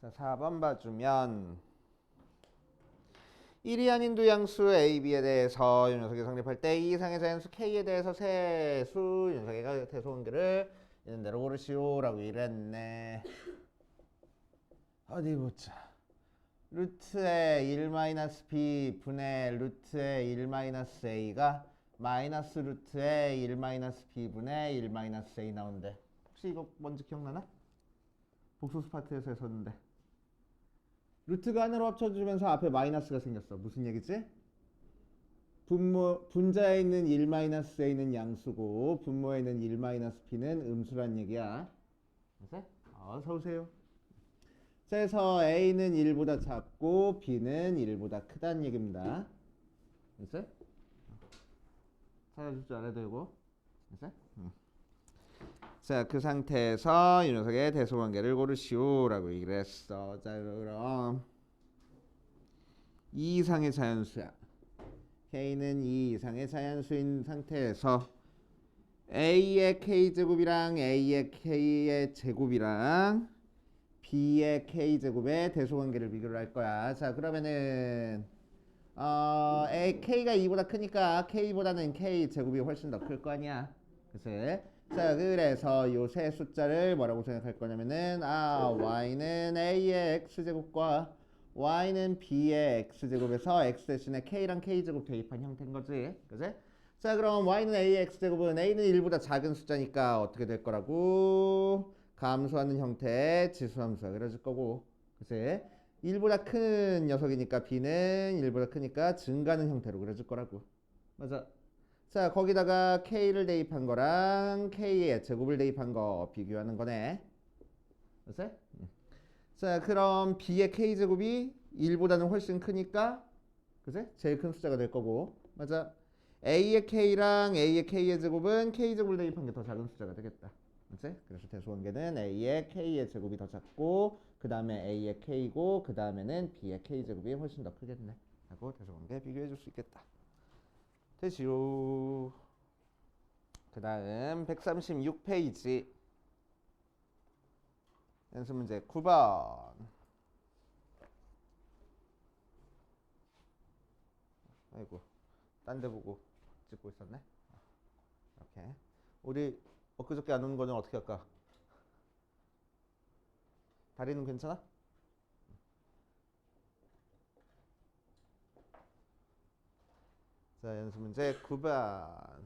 자, 4번 봐주면 1이 아닌 두 양수 A, B에 대해서 이 녀석이 성립할 때 이 이상의 자연수 K에 대해서 세수 이 녀석의 대소관계를 있는 대로 고르시오라고 이랬네. 어디 보자. 루트의 1-b 분의 루트의 1-a가 마이너스 루트의 1-b 분의 1-a 나온대. 혹시 이거 뭔지 기억나나? 복소수 파트에서 했었는데. 루트가 안으로 합쳐주면서 앞에 마이너스가 생겼어. 무슨 얘기지? 분자에 있는 1-a는 양수고 분모에 있는 1-p는 음수란 얘기야. 그래서 어서 오세요. 그래서 a는 1보다 작고 b는 1보다 크다는 얘기입니다. 그래서 찾아줄 줄 알아야 되고. 그래서 자, 그 상태에서 이 녀석의 대소관계를 고르시오라고 얘기를 했어. 자, 그럼 2 이상의 자연수야. K는 2 이상의 자연수인 상태에서 A의 K제곱이랑 A의 K의 제곱이랑 B의 K제곱의 대소관계를 비교를 할 거야. 자, 그러면은 K가 2보다 크니까 K보다는 K제곱이 훨씬 더 클 거 아니야. 그치? 자, 그래서 요 세 숫자를 뭐라고 생각할 거냐면은 Y는 A의 X제곱과 Y는 B의 X제곱에서 X 대신에 K랑 K제곱 대입한 형태인 거지. 그치? 자, 그럼 Y는 A의 X제곱은 A는 1보다 작은 숫자니까 어떻게 될 거라고? 감소하는 형태의 지수함수가 그려질 거고. 그치? 1보다 큰 녀석이니까 B는 1보다 크니까 증가하는 형태로 그려질 거라고. 맞아. 자, 거기다가 K를 대입한 거랑 K의 제곱을 대입한 거 비교하는 거네. 그치? 자, 그럼 B의 K제곱이 1보다는 훨씬 크니까 그치? 제일 큰 숫자가 될 거고. 맞아. A의 K랑 A의 K의 제곱은 K제곱을 대입한 게 더 작은 숫자가 되겠다. 그치? 그래서 대소관계는 A의 K의 제곱이 더 작고 그 다음에 A의 K고 그 다음에는 B의 K제곱이 훨씬 더 크겠네 하고 대소관계 비교해 줄 수 있겠다. 되지요. 그 다음 136페이지 연습문제 9번. 아이고 딴 데 보고 찍고 있었네. 이렇게 우리 엊그저께 안 오는 거는 어떻게 할까? 다리는 괜찮아? 자, 연습문제 9번.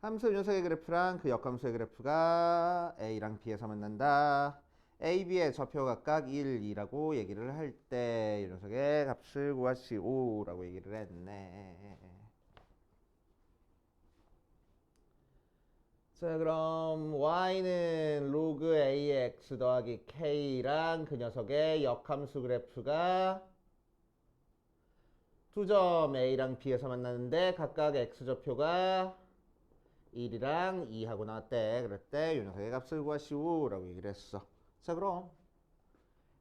함수 녀석의 그래프랑 그 역함수의 그래프가 A랑 B에서 만난다. A, B의 좌표 각각 1, 2라고 얘기를 할 때 이 녀석의 값을 구하시오라고 얘기를 했네. 자, 그럼 Y는 로그 AX 더하기 K랑 그 녀석의 역함수 그래프가 두 점 A랑 B에서 만나는데 각각 X좌표가 1이랑 2하고 나왔대. 그럴 때 이 녀석의 값을 구하시오 라고 얘기를 했어. 자, 그럼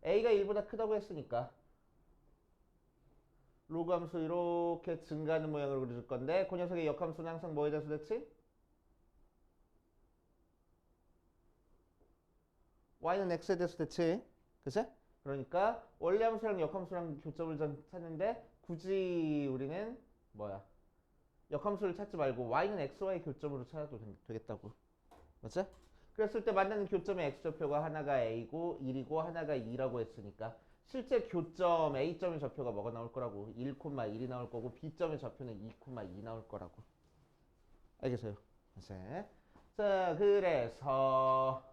A가 1보다 크다고 했으니까 로그 함수 이렇게 증가하는 모양으로 그려줄 건데 그 녀석의 역함수는 항상 뭐에 대해서 됐지? Y는 X에 대해서 됐지? 그치? 그러니까 원래 함수랑 역함수랑 교점을 찾는데 굳이 우리는 뭐야? 역함수를 찾지 말고 Y는 XY 교점으로 찾아도 되겠다고. 맞지? 그랬을 때 만나는 교점의 X좌표가 하나가 A고 1이고 하나가 2라고 했으니까 실제 교점 A점의 좌표가 뭐가 나올 거라고? 1,1이 나올 거고 B점의 좌표는 2,2 나올 거라고. 알겠어요? 네. 자, 그래서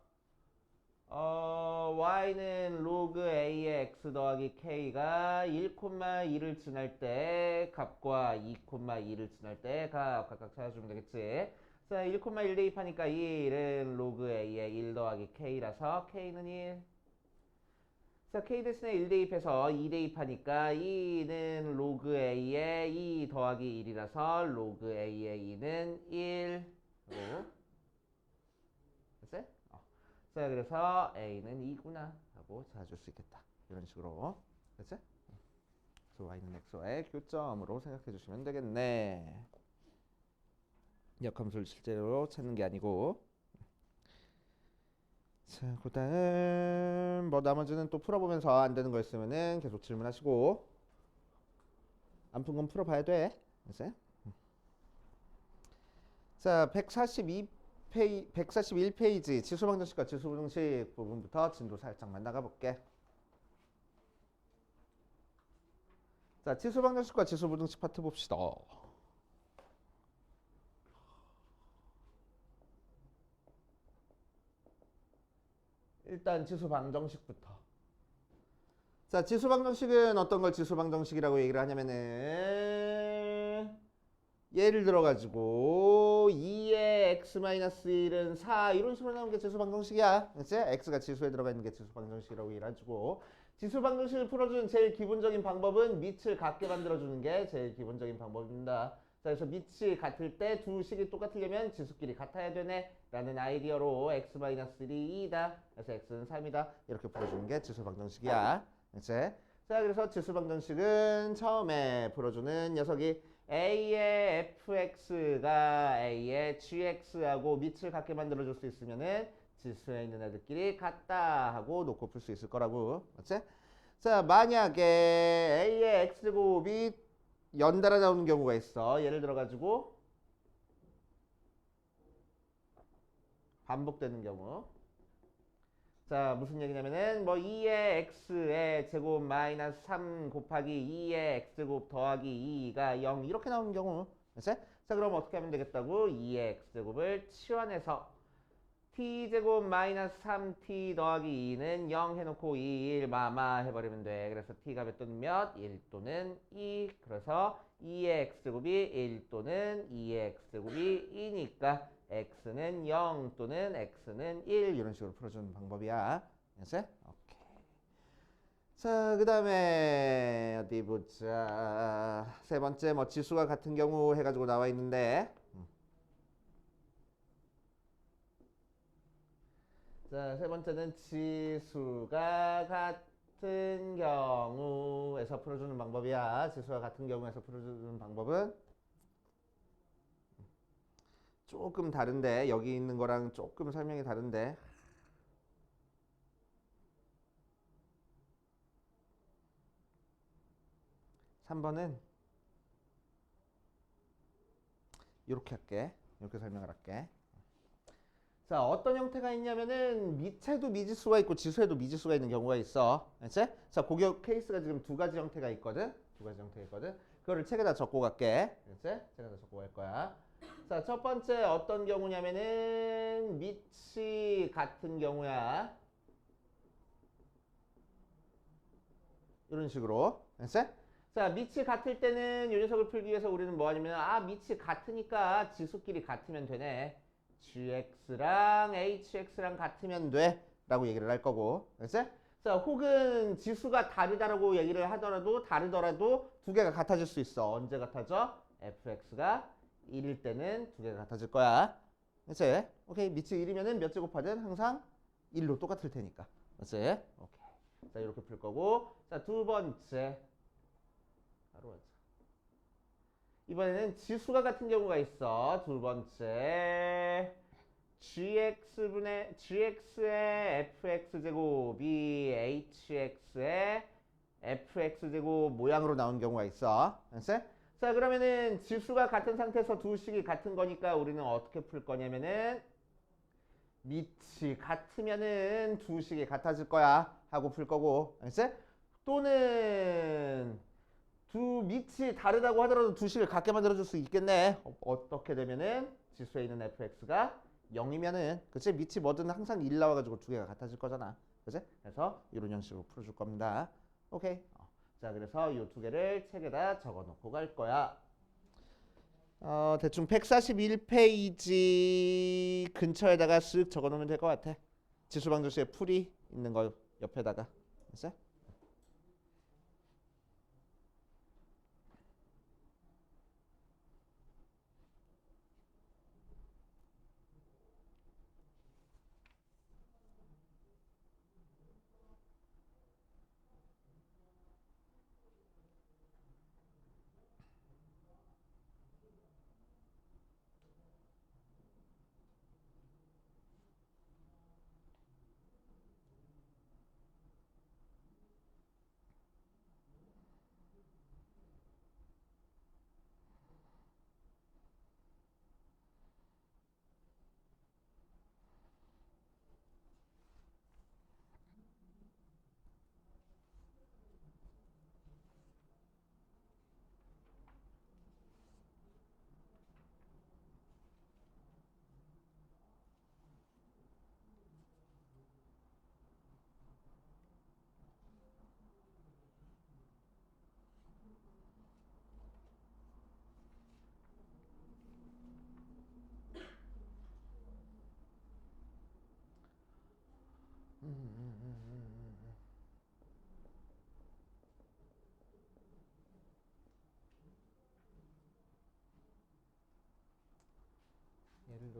y는 로그 a의 x 더하기 k가 1,2를 지날 때 값과 2,2를 지날 때 값 각각 찾아주면 되겠지. 자, 1,1 대입하니까 1은 로그 a의 1 더하기 k라서 k는 1. 자, k 대신에 1 대입해서 2 대입하니까 2는 로그 a의 2 더하기 1이라서 로그 a의 2는 1. 됐어요? 자, 그래서 A는 2구나 하고 찾아줄 수 있겠다. 이런 식으로. 됐지? 그래서 Y는 X와의 교점으로 생각해 주시면 되겠네. 역함수를 실제로 찾는 게 아니고. 자, 그 다음 뭐 나머지는 또 풀어보면서 안 되는 거 있으면은 계속 질문하시고 안 푼 건 풀어봐야 돼. 이제 자 141페이지 지수방정식과 지수부등식 부분부터 진도 살짝만 나가볼게. 자 지수방정식과 지수부등식 파트 봅시다. 일단 지수방정식부터. 자 지수방정식은 어떤 걸 지수방정식이라고 얘기를 하냐면은 예를 들어 가지고 2의 x-1은 4 이런 식으로 나오는 게 지수방정식이야. 그치? x가 지수에 들어가 있는 게 지수방정식이라고 얘기를 해주고 지수방정식을 풀어주는 제일 기본적인 방법은 밑을 같게 만들어주는 게 제일 기본적인 방법입니다. 자, 그래서 밑이 같을 때 두 식이 똑같으려면 지수끼리 같아야 되네 라는 아이디어로 x-1이 2다. 그래서 x는 3이다. 이렇게 풀어주는 게 지수방정식이야. 그치? 자, 그래서 지수방정식은 처음에 풀어주는 녀석이 A의 fx가 A의 gx하고 밑을 같게 만들어줄 수 있으면은 지수에 있는 애들끼리 같다 하고 놓고 풀 수 있을 거라고. 맞지? 자, 만약에 A의 x제곱이 연달아 나오는 경우가 있어. 예를 들어 가지고 반복되는 경우. 자, 무슨 얘기냐면은 뭐 2의 x의 제곱 마이너스 3 곱하기 2의 x제곱 더하기 2가 0 이렇게 나오는 경우. 그치? 자, 그럼 어떻게 하면 되겠다고? 2의 x제곱을 치환해서 t제곱 마이너스 3t 더하기 2는 0 해놓고 2, 1 마마 해버리면 돼. 그래서 t가 몇 또는 몇? 1 또는 2. 그래서 2의 x제곱이 1 또는 2의 x제곱이 2니까 x는 0 또는 x는 1 이런 식으로 풀어주는 방법이야. 알았어? 오케이. 자, 그 다음에 어디 보자. 세 번째 뭐 지수가 같은 경우 해가지고 나와 있는데 자, 세 번째는 지수가 같은 경우에서 풀어주는 방법이야. 지수가 같은 경우에서 풀어주는 방법은 조금 다른데 여기 있는 거랑 조금 설명이 다른데 3번은 이렇게 할게. 이렇게 설명을 할게. 자, 어떤 형태가 있냐면은 밑에도 미지수가 있고 지수에도 미지수가 있는 경우가 있어. 알지? 자, 고교 케이스가 지금 두 가지 형태가 있거든. 두 가지 형태가 있거든. 그거를 책에다 적고 갈게. 알지? 책에다 적고 갈 거야. 자, 첫 번째 어떤 경우냐면은 밑이 같은 경우야. 이런 식으로. 알지? 자, 밑이 같을 때는 이 녀석을 풀기 위해서 우리는 뭐 하냐면 밑이 같으니까 지수끼리 같으면 되네. gx랑 hx랑 같으면 돼 라고 얘기를 할 거고. 알았지? 자, 혹은 지수가 다르다라고 얘기를 하더라도 다르더라도 두 개가 같아질 수 있어. 언제 같아져? fx가 1일 때는 두 개가 같아질 거야. 알았지? 오케이. 밑이 1이면은 몇 제곱하든 항상 1로 똑같을 테니까. 알았지? 오케이. 자, 이렇게 풀 거고. 자, 두 번째. 바로 하자. 이번에는 지수가 같은 경우가 있어. 두 번째 gx의 fx제곱이 hx의 fx제곱 모양으로 나온 경우가 있어. 알았어? 자, 그러면은 지수가 같은 상태에서 두 식이 같은 거니까 우리는 어떻게 풀 거냐면은 밑이 같으면은 두 식이 같아질 거야 하고 풀 거고. 알았어? 또는 두 밑이 다르다고 하더라도 두 식을 같게 만들어줄 수 있겠네. 어떻게 되면은 지수에 있는 fx가 0이면은 그치? 밑이 뭐든 항상 1 나와가지고 두 개가 같아질 거잖아. 그치? 그래서 이런 형식으로 풀어줄 겁니다. 오케이. 자, 그래서 이 두 개를 책에다 적어놓고 갈 거야. 대충 141페이지 근처에다가 쓱 적어놓으면 될 것 같아. 지수방정식에 풀이 있는 거 옆에다가. 그치?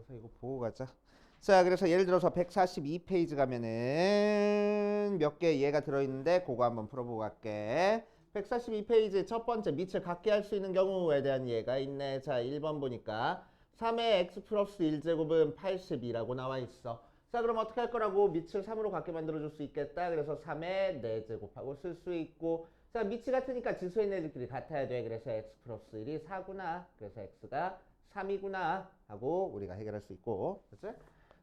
그래서 이거 보고 가자. 자, 그래서 예를 들어서 142페이지 가면은 몇 개 얘가 들어있는데 그거 한번 풀어보고 갈게. 142페이지 첫 번째 밑을 같게 할 수 있는 경우에 대한 예가 있네. 자, 1번 보니까 3의 x 플러스 1제곱은 82라고 나와 있어. 자, 그럼 어떻게 할 거라고? 밑을 3으로 같게 만들어줄 수 있겠다. 그래서 3의 4제곱하고 쓸 수 있고, 자, 밑이 같으니까 지수에 있는 애들끼리 같아야 돼. 그래서 x 플러스 1이 4구나. 그래서 x가 3이구나 하고 우리가 해결할 수 있고, 그치?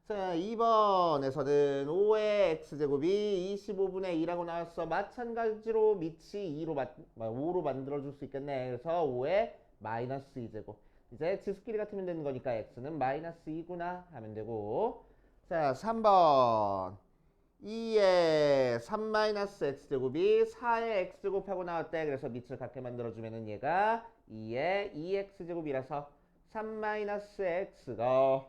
자, 2번에서는 5의 x제곱이 25분의 2라고 나왔어. 마찬가지로 밑이 5로 만들어줄 수 있겠네. 그래서 5의 마이너스 2제곱. 이제 지수끼리 같으면 되는 거니까 x는 마이너스 2구나 하면 되고, 자, 3번 2의 3-x제곱이 4의 x제곱하고 나왔대. 그래서 밑을 같게 만들어주면은 얘가 2의 2x제곱이라서 3-x가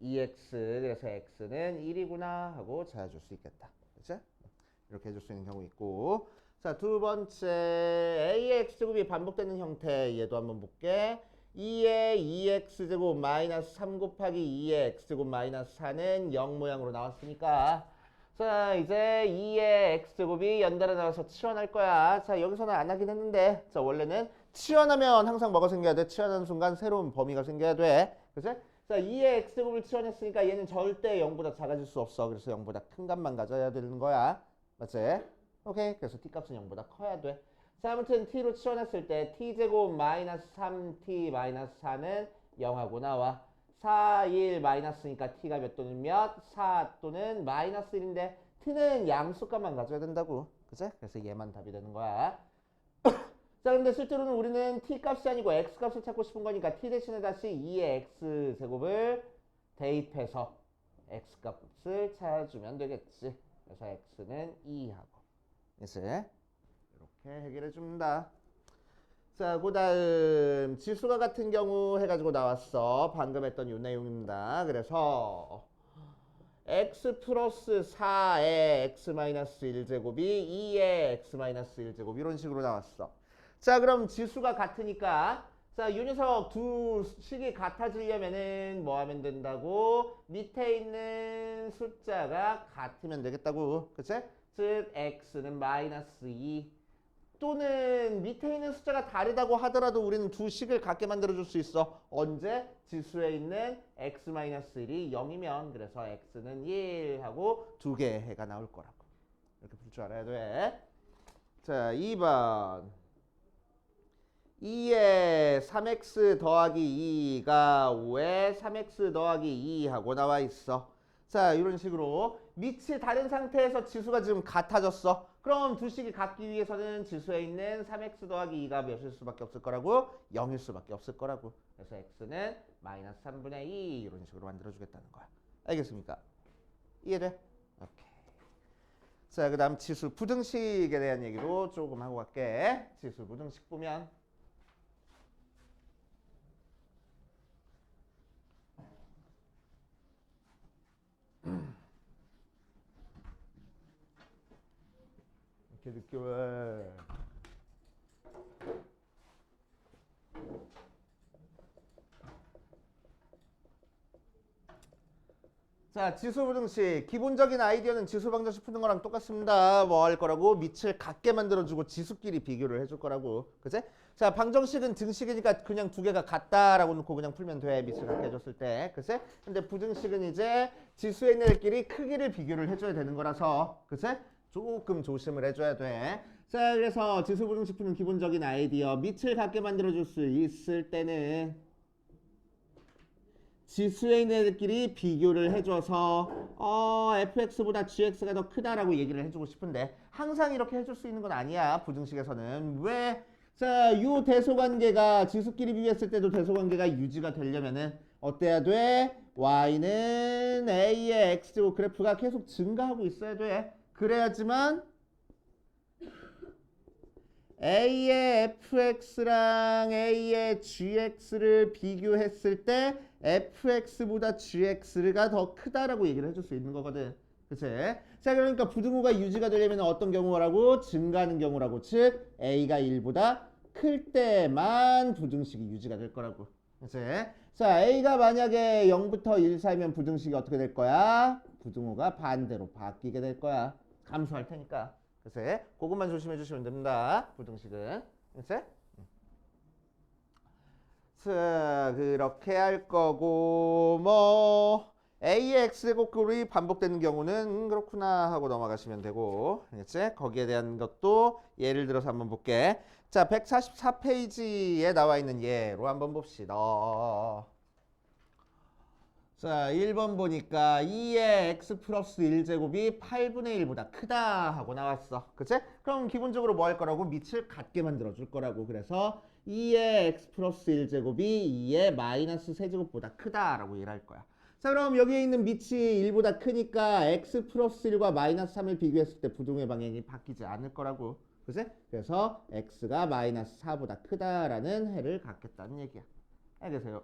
2x, 그래서 x는 1이구나 하고 찾아줄 수 있겠다. 그치? 이렇게 해줄 수 있는 경우 있고, 자, 두 번째 a의 x제곱이 반복되는 형태 얘도 한번 볼게. 2의 2x제곱 마이너스 3 곱하기 2의 x제곱 마이너스 4는 0 모양으로 나왔으니까, 자, 이제 2의 x제곱이 연달아 나와서 치환할 거야. 자, 여기서는 안 하긴 했는데, 자, 원래는 치환하면 항상 뭐가 생겨야 돼? 치환하는 순간 새로운 범위가 생겨야 돼. 그치? 자, 2의 x제곱을 치환했으니까 얘는 절대 0보다 작아질 수 없어. 그래서 0보다 큰 값만 가져야 되는 거야. 맞지? 오케이. 그래서 t값은 0보다 커야 돼. 자, 아무튼 t로 치환했을 때 t제곱 마이너스 3t 마이너스 4는 0하고 나와. 4, 1 마이너스니까 t가 몇 또는 몇? 4 또는 마이너스 1인데 t는 양수값만 가져야 된다고. 그치? 그래서 얘만 답이 되는 거야. 자, 근데 실제로는 우리는 t값이 아니고 x값을 찾고 싶은 거니까 t 대신에 다시 2의 x제곱을 대입해서 x값을 찾아주면 되겠지. 그래서 x는 2하고. 이제 이렇게 해결해 줍니다. 자, 그 다음 지수가 같은 경우 해가지고 나왔어. 방금 했던 이 내용입니다. 그래서 x 플러스 4의 x 마이너스 1제곱이 2의 x 마이너스 1제곱 이런 식으로 나왔어. 자, 그럼 지수가 같으니까, 자, 이 녀석 두 식이 같아지려면은 뭐 하면 된다고? 밑에 있는 숫자가 같으면 되겠다고. 그치? 즉 x는 마이너스 2 또는 밑에 있는 숫자가 다르다고 하더라도 우리는 두 식을 같게 만들어줄 수 있어. 언제? 지수에 있는 x-1이 0이면. 그래서 x는 1 하고 두 개의 해가 나올 거라고. 이렇게 풀 줄 알아야 돼. 자, 2번 2에 3x 더하기 2가 5에 3x 더하기 2 하고 나와 있어. 자, 이런 식으로 밑이 다른 상태에서 지수가 지금 같아졌어. 그럼 두 식이 같기 위해서는 지수에 있는 3x 더하기 2가 몇일 수밖에 없을 거라고? 0일 수밖에 없을 거라고. 그래서 x는 마이너스 3분의 2 이런 식으로 만들어주겠다는 거야. 알겠습니까? 이해돼? 오케이. 자, 그 다음 지수 부등식에 대한 얘기도 조금 하고 갈게. 지수 부등식 보면 이렇게 늦게 왜? 자, 지수 부등식 기본적인 아이디어는 지수 방정식 푸는 거랑 똑같습니다. 뭐 할 거라고? 밑을 같게 만들어주고 지수끼리 비교를 해줄 거라고. 그치? 자, 방정식은 등식이니까 그냥 두 개가 같다라고 놓고 그냥 풀면 돼. 밑을 같게 해줬을 때. 그치? 근데 부등식은 이제 지수에 있는 애끼리 크기를 비교를 해줘야 되는 거라서. 그치? 조금 조심을 해줘야 돼. 자, 그래서 지수 부등식 푸는 기본적인 아이디어 밑을 같게 만들어줄 수 있을 때는 지수에 있는 애들끼리 비교를 해줘서 fx보다 gx가 더 크다라고 얘기를 해주고 싶은데 항상 이렇게 해줄 수 있는 건 아니야. 부등식에서는. 왜? 자, 요 대소관계가 지수끼리 비교했을 때도 대소관계가 유지가 되려면은 어때야 돼? y는 a의 x제곱 그래프가 계속 증가하고 있어야 돼. 그래야지만 a의 fx랑 a의 gx를 비교했을 때 fx보다 gx가 더 크다라고 얘기를 해줄 수 있는 거거든. 그치? 자, 그러니까 부등호가 유지가 되려면 어떤 경우라고? 증가하는 경우라고. 즉 a가 1보다 클 때만 부등식이 유지가 될 거라고. 그치? 자, A가 만약에 0부터 1 사이면 부등식이 어떻게 될 거야? 부등호가 반대로 바뀌게 될 거야. 감소할 테니까. 그래서 그것만 조심해 주시면 됩니다. 부등식은. 그래서 자, 그렇게 할 거고 뭐 A의 X제곱글이 반복되는 경우는 그렇구나 하고 넘어가시면 되고 알겠지? 거기에 대한 것도 예를 들어서 한번 볼게. 자, 144페이지에 나와 있는 예로 한번 봅시다. 자, 1번 보니까 2의 x 플러스 1제곱이 8분의 1보다 크다 하고 나왔어. 그치? 그럼 기본적으로 뭐 할 거라고? 밑을 같게 만들어줄 거라고. 그래서 2의 x 플러스 1제곱이 2의 마이너스 세제곱보다 크다라고 얘기를 할 거야. 자, 그럼 여기에 있는 밑이 1보다 크니까 x 플러스 1과 마이너스 3을 비교했을 때 부등호의 방향이 바뀌지 않을 거라고. 그치? 그래서 x가 마이너스 4보다 크다라는 해를 갖겠다는 얘기야. 알겠어요?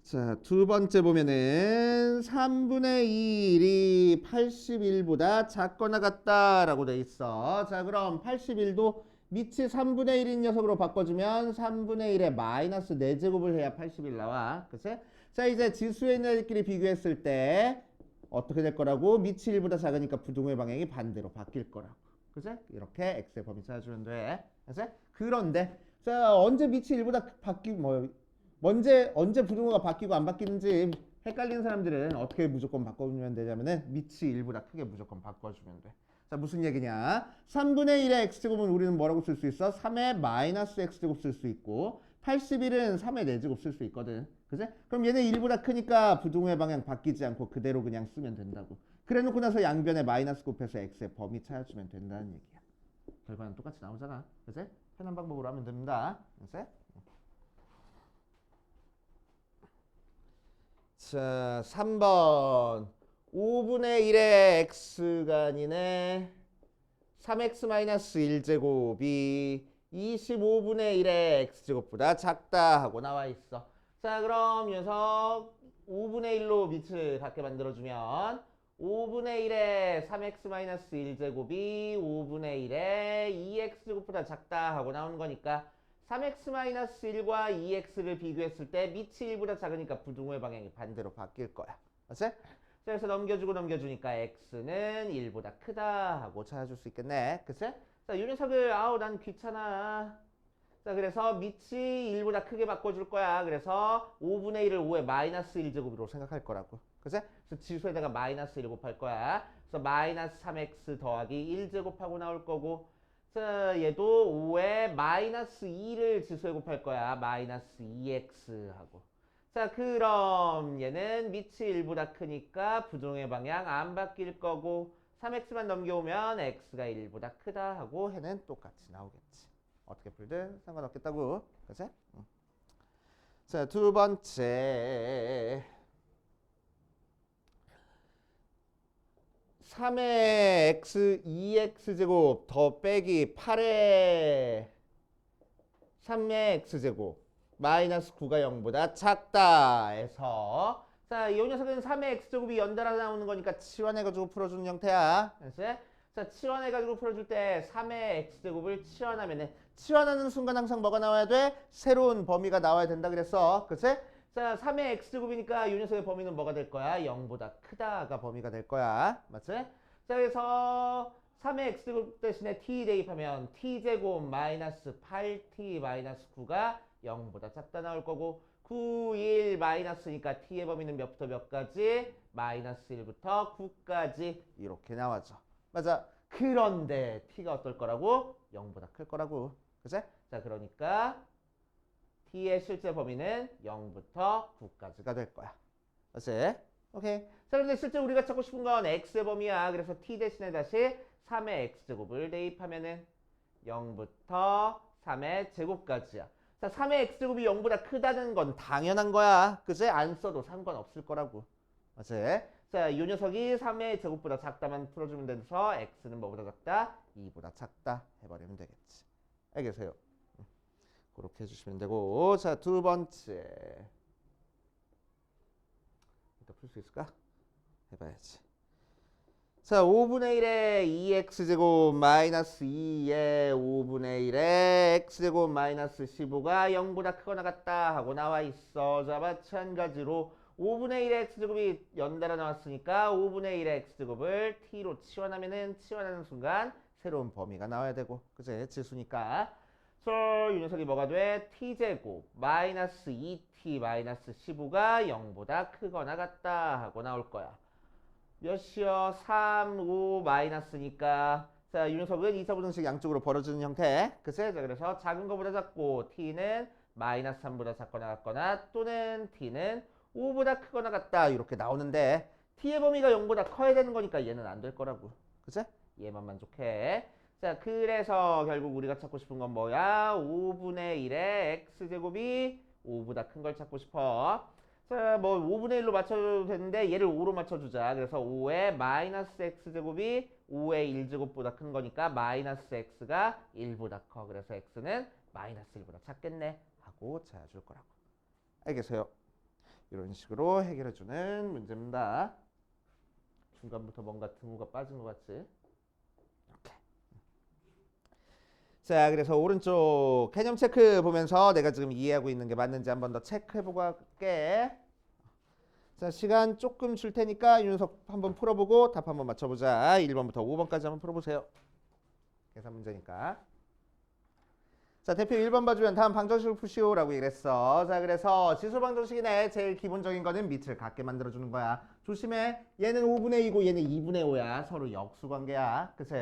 자, 두 번째 보면은 3분의 1이 81보다 작거나 같다라고 돼 있어. 자, 그럼 81도 밑이 3분의 1인 녀석으로 바꿔주면 3분의 1에 마이너스 4제곱을 해야 81 나와. 그치? 자, 이제 지수에 있는 애들끼리 비교했을 때 어떻게 될 거라고? 밑이 1보다 작으니까 부등호의 방향이 반대로 바뀔 거라고. 그치? 이렇게 x의 범위 찾아주면 돼. 그치? 그런데 자, 언제 밑이 1보다 언제 부등호가 바뀌고 안 바뀌는지 헷갈리는 사람들은 어떻게 무조건 바꿔주면 되냐면은 밑이 1보다 크게 무조건 바꿔주면 돼. 자, 무슨 얘기냐? 3분의 1의 x제곱은 우리는 뭐라고 쓸 수 있어? 3의 마이너스 x제곱 쓸 수 있고 81은 3의 4제곱 쓸 수 있거든. 그치? 그럼 얘는 1보다 크니까 부등호의 방향 바뀌지 않고 그대로 그냥 쓰면 된다고. 그래 놓고 나서 양변에 마이너스 곱해서 x의 범위 찾아주면 된다는 얘기야. 결과는 똑같이 나오잖아. 그치? 편한 방법으로 하면 됩니다. 그치? 자, 3번 5분의 1의 x가 아니네 3x-1제곱이 25분의 1의 x제곱보다 작다 하고 나와 있어. 자, 그럼 이 녀석 5분의 1로 밑을 같게 만들어주면 5분의 1의 3x-1제곱이 5분의 1의 2x제곱보다 작다 하고 나오는 거니까 3x-1과 2x를 비교했을 때 밑이 1보다 작으니까 부등호의 방향이 반대로 바뀔 거야. 맞지? 자, 그래서 넘겨주고 넘겨주니까 x는 1보다 크다 하고 찾아줄 수 있겠네. 그치? 자, 이 녀석을 난 귀찮아. 자, 그래서 밑이 1보다 크게 바꿔줄 거야. 그래서 5분의 1을 5의 마이너스 1제곱으로 생각할 거라고. 그치? 그래서 지수에다가 마이너스 1 곱할 거야. 그래서 마이너스 3x 더하기 1제곱하고 나올 거고 자, 얘도 5에 마이너스 2를 지수에 곱할 거야. 마이너스 2x 하고. 자, 그럼 얘는 밑이 1보다 크니까 부등호의 방향 안 바뀔 거고 3x만 넘겨오면 x가 1보다 크다 하고 해는 똑같이 나오겠지. 어떻게 풀든 상관없겠다고. 그치? 자, 두 번째 3의 x 2x제곱 더 빼기 8의 3의 x제곱 마이너스 9가 0보다 작다 해서 자, 이 녀석은 3의 x제곱이 연달아 나오는 거니까 치환해가지고 풀어주는 형태야. 그래서 자, 치환해가지고 풀어줄 때 3의 x제곱을 치환하면은 치환하는 순간 항상 뭐가 나와야 돼? 새로운 범위가 나와야 된다 그랬어. 그치? 자, 3의 x제곱이니까 이 녀석의 범위는 뭐가 될 거야? 0보다 크다가 범위가 될 거야. 맞지? 자, 그래서 3의 x제곱 대신에 t 대입하면 t제곱 마이너스 8t 마이너스 9가 0보다 작다 나올 거고 9, 1 마이너스니까 t의 범위는 몇부터 몇까지? 마이너스 1부터 9까지 이렇게 나와줘. 맞아. 그런데 t가 어떨 거라고? 0보다 클 거라고. 그치? 자, 그러니까 t의 실제 범위는 0부터 9까지가 될 거야. 맞지? 오케이. 자, 근데 실제 우리가 찾고 싶은 건 x의 범위야. 그래서 t 대신에 다시 3의 x제곱을 대입하면은 0부터 3의 제곱까지야. 자, 3의 x제곱이 0보다 크다는 건 당연한 거야. 그치? 안 써도 상관없을 거라고. 맞지? 자, 이 녀석이 3의 제곱보다 작다만 풀어주면 돼서 x는 뭐보다 작다? 2보다 작다 해버리면 되겠지. 알겠어요? 그렇게 해주시면 되고 자, 두 번째 일단 풀 수 있을까? 해봐야지. 자, 5분의 1에 2x제곱 마이너스 2에 5분의 1에 x제곱 마이너스 15가 0보다 크거나 같다 하고 나와 있어. 자, 마찬가지로 5분의 1의 x제곱이 연달아 나왔으니까 5분의 1의 x제곱을 t로 치환하는 순간 새로운 범위가 나와야 되고, 그치? 지수니까. 이 녀석이 뭐가 돼? t제곱 마이너스 2t 마이너스 15가 0보다 크거나 같다 하고 나올 거야. 몇이요? 3, 5 마이너스니까. 자, 이 녀석은 2, 4분정식 양쪽으로 벌어지는 형태. 그치? 자, 그래서 작은 거보다 작고 t는 마이너스 3보다 작거나 같거나 또는 t는 5보다 크거나 같다 이렇게 나오는데 t의 범위가 0보다 커야 되는 거니까 얘는 안 될 거라고. 그치? 얘만 만족해. 자, 그래서 결국 우리가 찾고 싶은 건 뭐야? 5분의 1의 x제곱이 5보다 큰 걸 찾고 싶어. 자, 뭐 5분의 1로 맞춰도 되는데 얘를 5로 맞춰주자. 그래서 5의 마이너스 x제곱이 5의 1제곱보다 큰 거니까 마이너스 x가 1보다 커. 그래서 x는 마이너스 1보다 작겠네 하고 찾아줄 거라고. 알겠어요? 이런 식으로 해결해주는 문제입니다. 중간부터 뭔가 등호가 빠진 것 같지? 이렇게. 자, 그래서 오른쪽 개념 체크 보면서 내가 지금 이해하고 있는 게 맞는지 한 번 더 체크해보고 할게. 자, 시간 조금 줄 테니까 이 녀석 한번 풀어보고 답 한번 맞춰보자. 1번부터 5번까지 한번 풀어보세요. 계산 문제니까. 자, 대표 1번 봐주면 다음 방정식을 푸시오라고 얘기했어. 자, 그래서 지수 방정식이네. 제일 기본적인 거는 밑을 같게 만들어주는 거야. 조심해. 얘는 5분의 2고 얘는 2분의 5야. 서로 역수 관계야. 그치?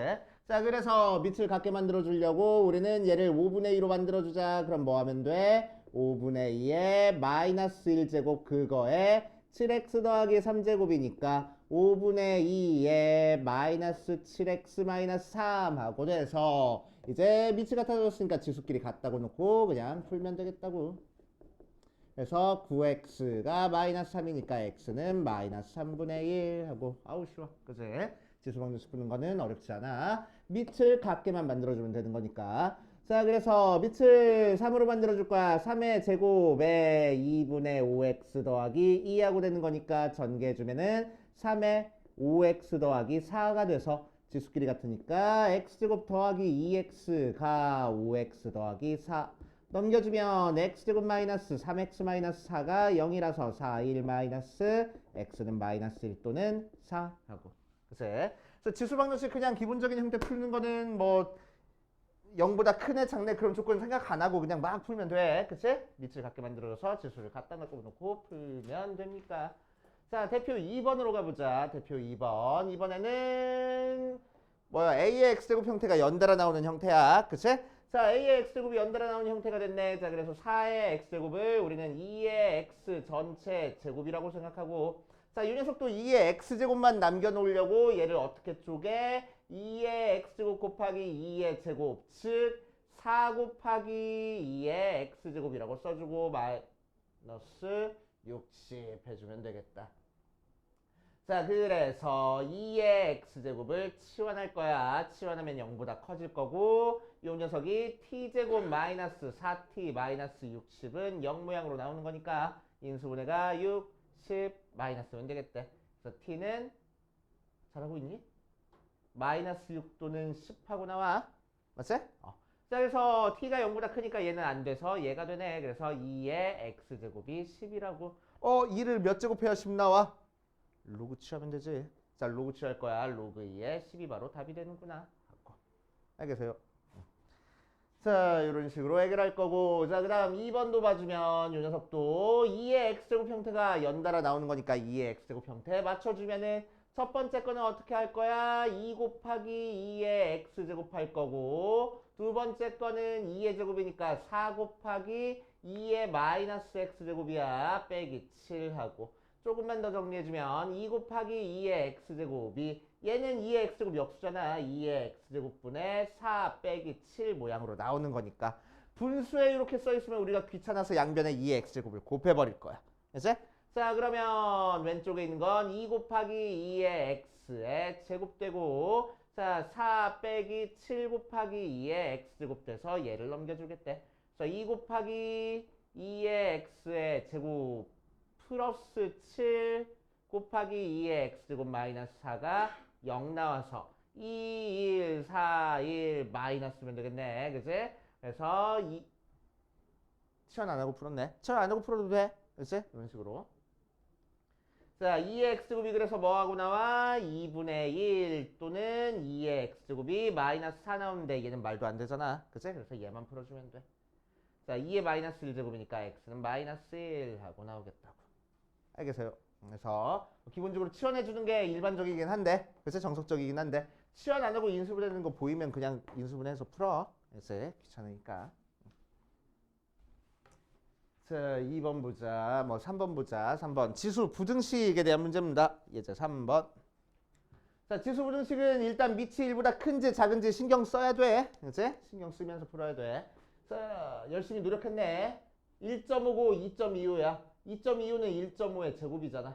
자, 그래서 밑을 같게 만들어주려고 우리는 얘를 5분의 2로 만들어주자. 그럼 뭐 하면 돼? 5분의 2에 마이너스 1제곱 그거에 7x 더하기 3제곱이니까 5분의 2에 마이너스 7x 마이너스 3 하고 돼서 이제 밑이 같아졌으니까 지수끼리 같다고 놓고 그냥 풀면 되겠다고. 그래서 9x가 마이너스 3이니까 x는 마이너스 3분의 1 하고 아우 쉬워. 그치? 지수 방정식 푸는 거는 어렵지 않아. 밑을 같게만 만들어주면 되는 거니까. 자, 그래서 밑을 3으로 만들어줄 거야. 3의 제곱에 2분의 5x 더하기 2하고 되는 거니까 전개해주면은 3의 5x 더하기 4가 돼서 지수끼리 같으니까 x제곱 더하기 2x가 5x 더하기 4 넘겨주면 x제곱 마이너스 3x 마이너스 4가 0이라서 4, 1 마이너스 x는 마이너스 1 또는 4 하고. 그래서 지수 방정식 그냥 기본적인 형태 풀는 거는 뭐 0보다 크네 작네 그런 조건 생각 안 하고 그냥 막 풀면 돼. 그치? 밑을 같게 만들어서 지수를 갖다 놓고 풀면 됩니까? 자, 대표 2번으로 가보자. 대표 2번. 이번에는 뭐야? A의 x제곱 형태가 연달아 나오는 형태야. 그치? 자, A의 x제곱이 연달아 나오는 형태가 됐네. 자, 그래서 4의 x제곱을 우리는 2의 x 전체 제곱이라고 생각하고 자, 이 녀석도 2의 x제곱만 남겨놓으려고 얘를 어떻게 쪼개? 2의 x제곱 곱하기 2의 제곱 즉 4 곱하기 2의 x제곱이라고 써주고 마이너스 60 해주면 되겠다. 자, 그래서 2의 x제곱을 치환할 거야. 치환하면 0보다 커질 거고 이 녀석이 t제곱 마이너스 4t 마이너스 60은 0 모양으로 나오는 거니까 인수분해가 6, 10 마이너스면 되겠대. 그래서 t는 잘하고 있니? 마이너스 6 또는 10 하고 나와. 맞지? 자, 그래서 t가 0보다 크니까 얘는 안 돼서 얘가 되네. 그래서 2의 x제곱이 10이라고. 2를 몇 제곱해야 10 나와? 로그 취하면 되지. 자, 로그 취할 거야. 로그 2에 10이 바로 답이 되는구나. 알겠어요? 자, 이런 식으로 해결할 거고. 자, 그 다음 2번도 봐주면 이 녀석도 2의 x제곱 형태가 연달아 나오는 거니까 2의 x제곱 형태 맞춰주면은 첫 번째 거는 어떻게 할 거야? 2 곱하기 2의 x제곱 할 거고 두 번째 거는 2의 제곱이니까 4 곱하기 2의 마이너스 x제곱이야. 빼기 7하고 조금만 더 정리해주면 2 곱하기 2의 x제곱이 얘는 2의 x제곱 역수잖아. 2의 x제곱분의 4 빼기 7 모양으로 나오는 거니까 분수에 이렇게 써있으면 우리가 귀찮아서 양변에 2의 x제곱을 곱해버릴 거야. 그치? 자, 그러면 왼쪽에 있는 건 2 곱하기 2의 x의 제곱되고 자, 4 빼기 7 곱하기 2의 x제곱 돼서 얘를 넘겨주겠대. 그래서 2 곱하기 2의 x의 제곱 플러스 7 곱하기 2의 x제곱 마이너스 4가 0 나와서 2, 1, 4, 1 마이너스면 되겠네. 그치? 그래서 치환 안 하고 풀었네. 치환 안 하고 풀어도 돼. 그치? 이런 식으로. 자, 2의 x제곱이 그래서 뭐하고 나와? 2분의 1 또는 2의 x제곱이 마이너스 4 나오는데 얘는 말도 안 되잖아. 그치? 그래서 얘만 풀어주면 돼. 자, 2의 마이너스 1제곱이니까 x는 마이너스 1 하고 나오겠다고. 알겠어요? 그래서 기본적으로 치환해주는 게 일반적이긴 한데, 그치? 정석적이긴 한데, 치환 안 하고 인수분해하는 거 보이면 그냥 인수분해해서 풀어. 그치? 귀찮으니까. 자, 2번 보자. 3번 보자. 3번. 지수 부등식에 대한 문제입니다. 예제 3번. 자, 지수 부등식은 일단 밑이 1보다 큰지 작은지 신경 써야 돼. 그치? 신경 쓰면서 풀어야 돼. 자, 열심히 노력했네. 1.5고 2.25야. 2.25는 1.5의 제곱이잖아.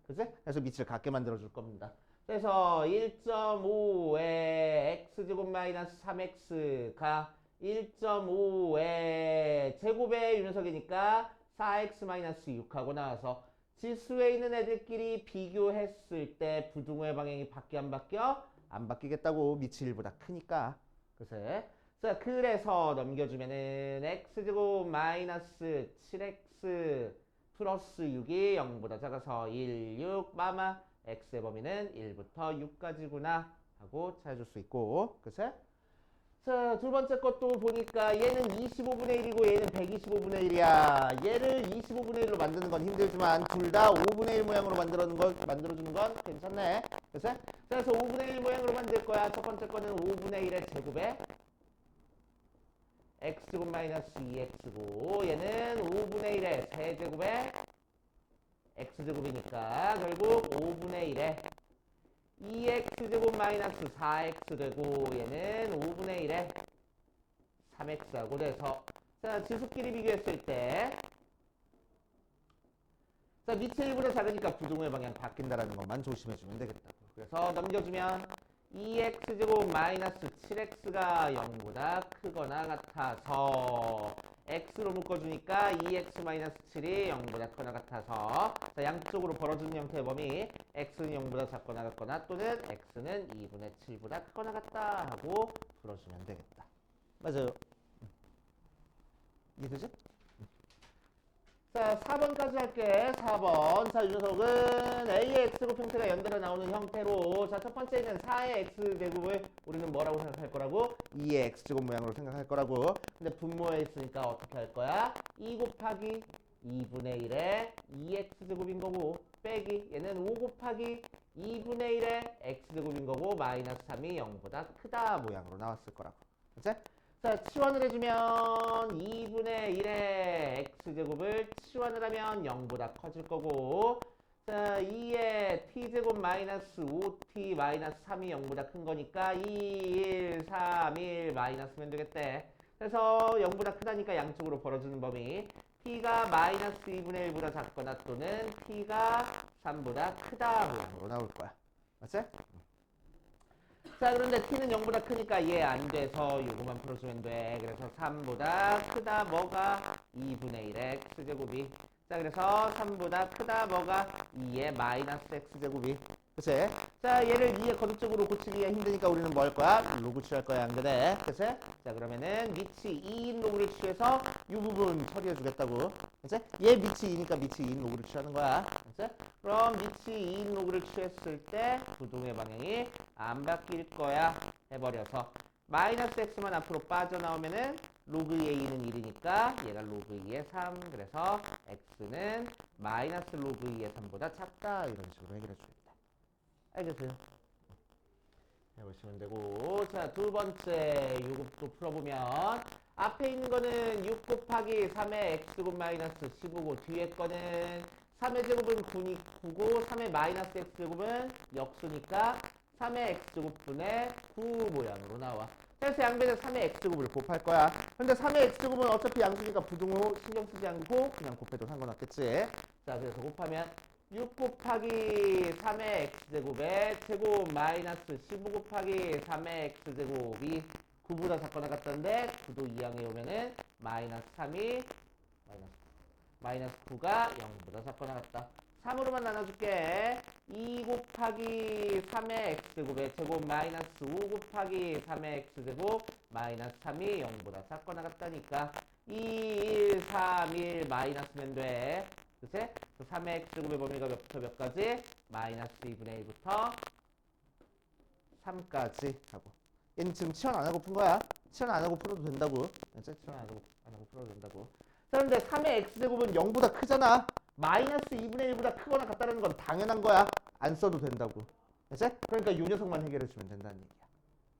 그치? 그래서 밑을 같게 만들어줄 겁니다. 그래서 1.5의 x제곱 마이너스 3x가 1.5의 제곱의 유연석이니까 4x-6하고 나와서 지수에 있는 애들끼리 비교했을 때 부등호의 방향이 바뀌어 안 바뀌어? 안 바뀌겠다고. 밑이 1보다 크니까. 그래서 자, 그래서 넘겨주면은 x제곱 마이너스 7x 플러스 6이 0보다 작아서 1, 6 마마 x의 범위는 1부터 6까지구나 하고 찾아줄 수 있고. 그치? 자, 두 번째 것도 보니까 얘는 25분의 1이고 얘는 125분의 1이야. 얘를 25분의 1로 만드는 건 힘들지만 둘 다 5분의 1 모양으로 만들어주는 건 괜찮네. 그래서 5분의 1 모양으로 만들 거야. 첫 번째 거는 5분의 1의 제곱에 x제곱 마이너스 2x고 얘는 5분의 1의 세제곱에 x제곱이니까 결국 5분의 1에 2x제곱 마이너스 4x 되고 얘는 5분의 1에 3x하고 돼서 자, 지수끼리 비교했을 때 자, 밑이 1보다 작으니까 부등호의 방향 바뀐다라는 것만 조심해주면 되겠다고. 그래서 넘겨주면 2x제곱 마이너스 7x가 0보다 크거나 같아서 x로 묶어주니까 2x 마이너스 7이 0보다 크거나 같아서 자, 양쪽으로 벌어지는 형태의 범위 x는 0보다 작거나 같거나 또는 x는 2분의 7보다 크거나 같다 하고 풀어주면 되겠다. 맞아요. 이해되지? 자, 4번까지 할게. 4번. 자, 이 녀석은 A의 X제곱 형태가 연달아 나오는 형태로 자, 첫 번째는 4의 X제곱을 우리는 뭐라고 생각할 거라고? 2의 X제곱 모양으로 생각할 거라고. 근데 분모에 있으니까 어떻게 할 거야? 2 곱하기 2분의 1의 2X제곱인 거고 빼기 얘는 5 곱하기 2분의 1의 X제곱인 거고 마이너스 3이 0보다 크다 모양으로 나왔을 거라고. 그치? 자, 치환을 해주면 2분의 1의 x제곱을 치환을 하면 0보다 커질 거고 자, 2의 t제곱 마이너스 5t 마이너스 3이 0보다 큰 거니까 2, 1, 3, 1 마이너스면 되겠대. 그래서 0보다 크다니까 양쪽으로 벌어지는 범위 t가 마이너스 2분의 1보다 작거나 또는 t가 3보다 크다 모양으로 나올 거야. 맞지? 자, 그런데 t는 0보다 크니까 얘 안 돼서 요거만 풀어주면 돼. 그래서 3보다 크다 뭐가 2분의 1의 x제곱이. 자, 그래서 3보다 크다 뭐가 2의 마이너스 x제곱이. 그치? 자, 얘를 2의 거듭적으로 고치기가 힘드니까 우리는 뭐 할 거야? 로그 취할 거야, 안 그래? 그치? 자, 그러면은 밑이 2인 로그를 취해서 이 부분 처리해 주겠다고. 그치? 얘 밑이 2니까 밑이 2인 로그를 취하는 거야. 그치? 그럼 밑이 2인 로그를 취했을 때 부동의 방향이 안 바뀔 거야. 해버려서 마이너스 x만 앞으로 빠져나오면은 로그 2의 2는 1이니까 얘가 로그 2의 3. 그래서 x는 마이너스 로그 2의 3보다 작다. 이런 식으로 해결해 주겠다. 알겠어요? 해보시면 되고 자, 두 번째 요것도 풀어보면 앞에 있는 거는 6 곱하기 3의 x제곱 마이너스 15고 뒤에 거는 3의 제곱은 9고 3의 마이너스 x제곱은 역수니까 3의 x제곱분의 9 모양으로 나와. 그래서 양변에 3의 x제곱을 곱할 거야. 근데 3의 x제곱은 어차피 양수니까 부등호 신경 쓰지 않고 그냥 곱해도 상관없겠지. 자, 그래서 곱하면 6 곱하기 3의 x제곱에 제곱 마이너스 15 곱하기 3의 x제곱이 9보다 작거나 같던데 9도 2항에 오면은 마이너스 3이 마이너스 9가 0보다 작거나 같다. 3으로만 나눠줄게. 2 곱하기 3의 x제곱의 제곱 마이너스 5 곱하기 3의 x제곱 마이너스 3이 0보다 작거나 같다니까 2, 1, 3, 1 마이너스면 돼. 그치? 3의 x제곱의 범위가 몇부터 몇까지? 마이너스 2분의 1부터 3까지 하고 얘는 지금 치환 안 하고 푼 거야. 치환 안 하고 풀어도 된다고. 치환 안 하고 풀어도 된다고. 자, 그런데 3의 x제곱은 0보다 크잖아. 마이너스 2분의 1보다 크거나 같다는 건 당연한 거야. 안 써도 된다고. 그치? 그러니까 이 녀석만 해결해 주면 된다는 얘기야.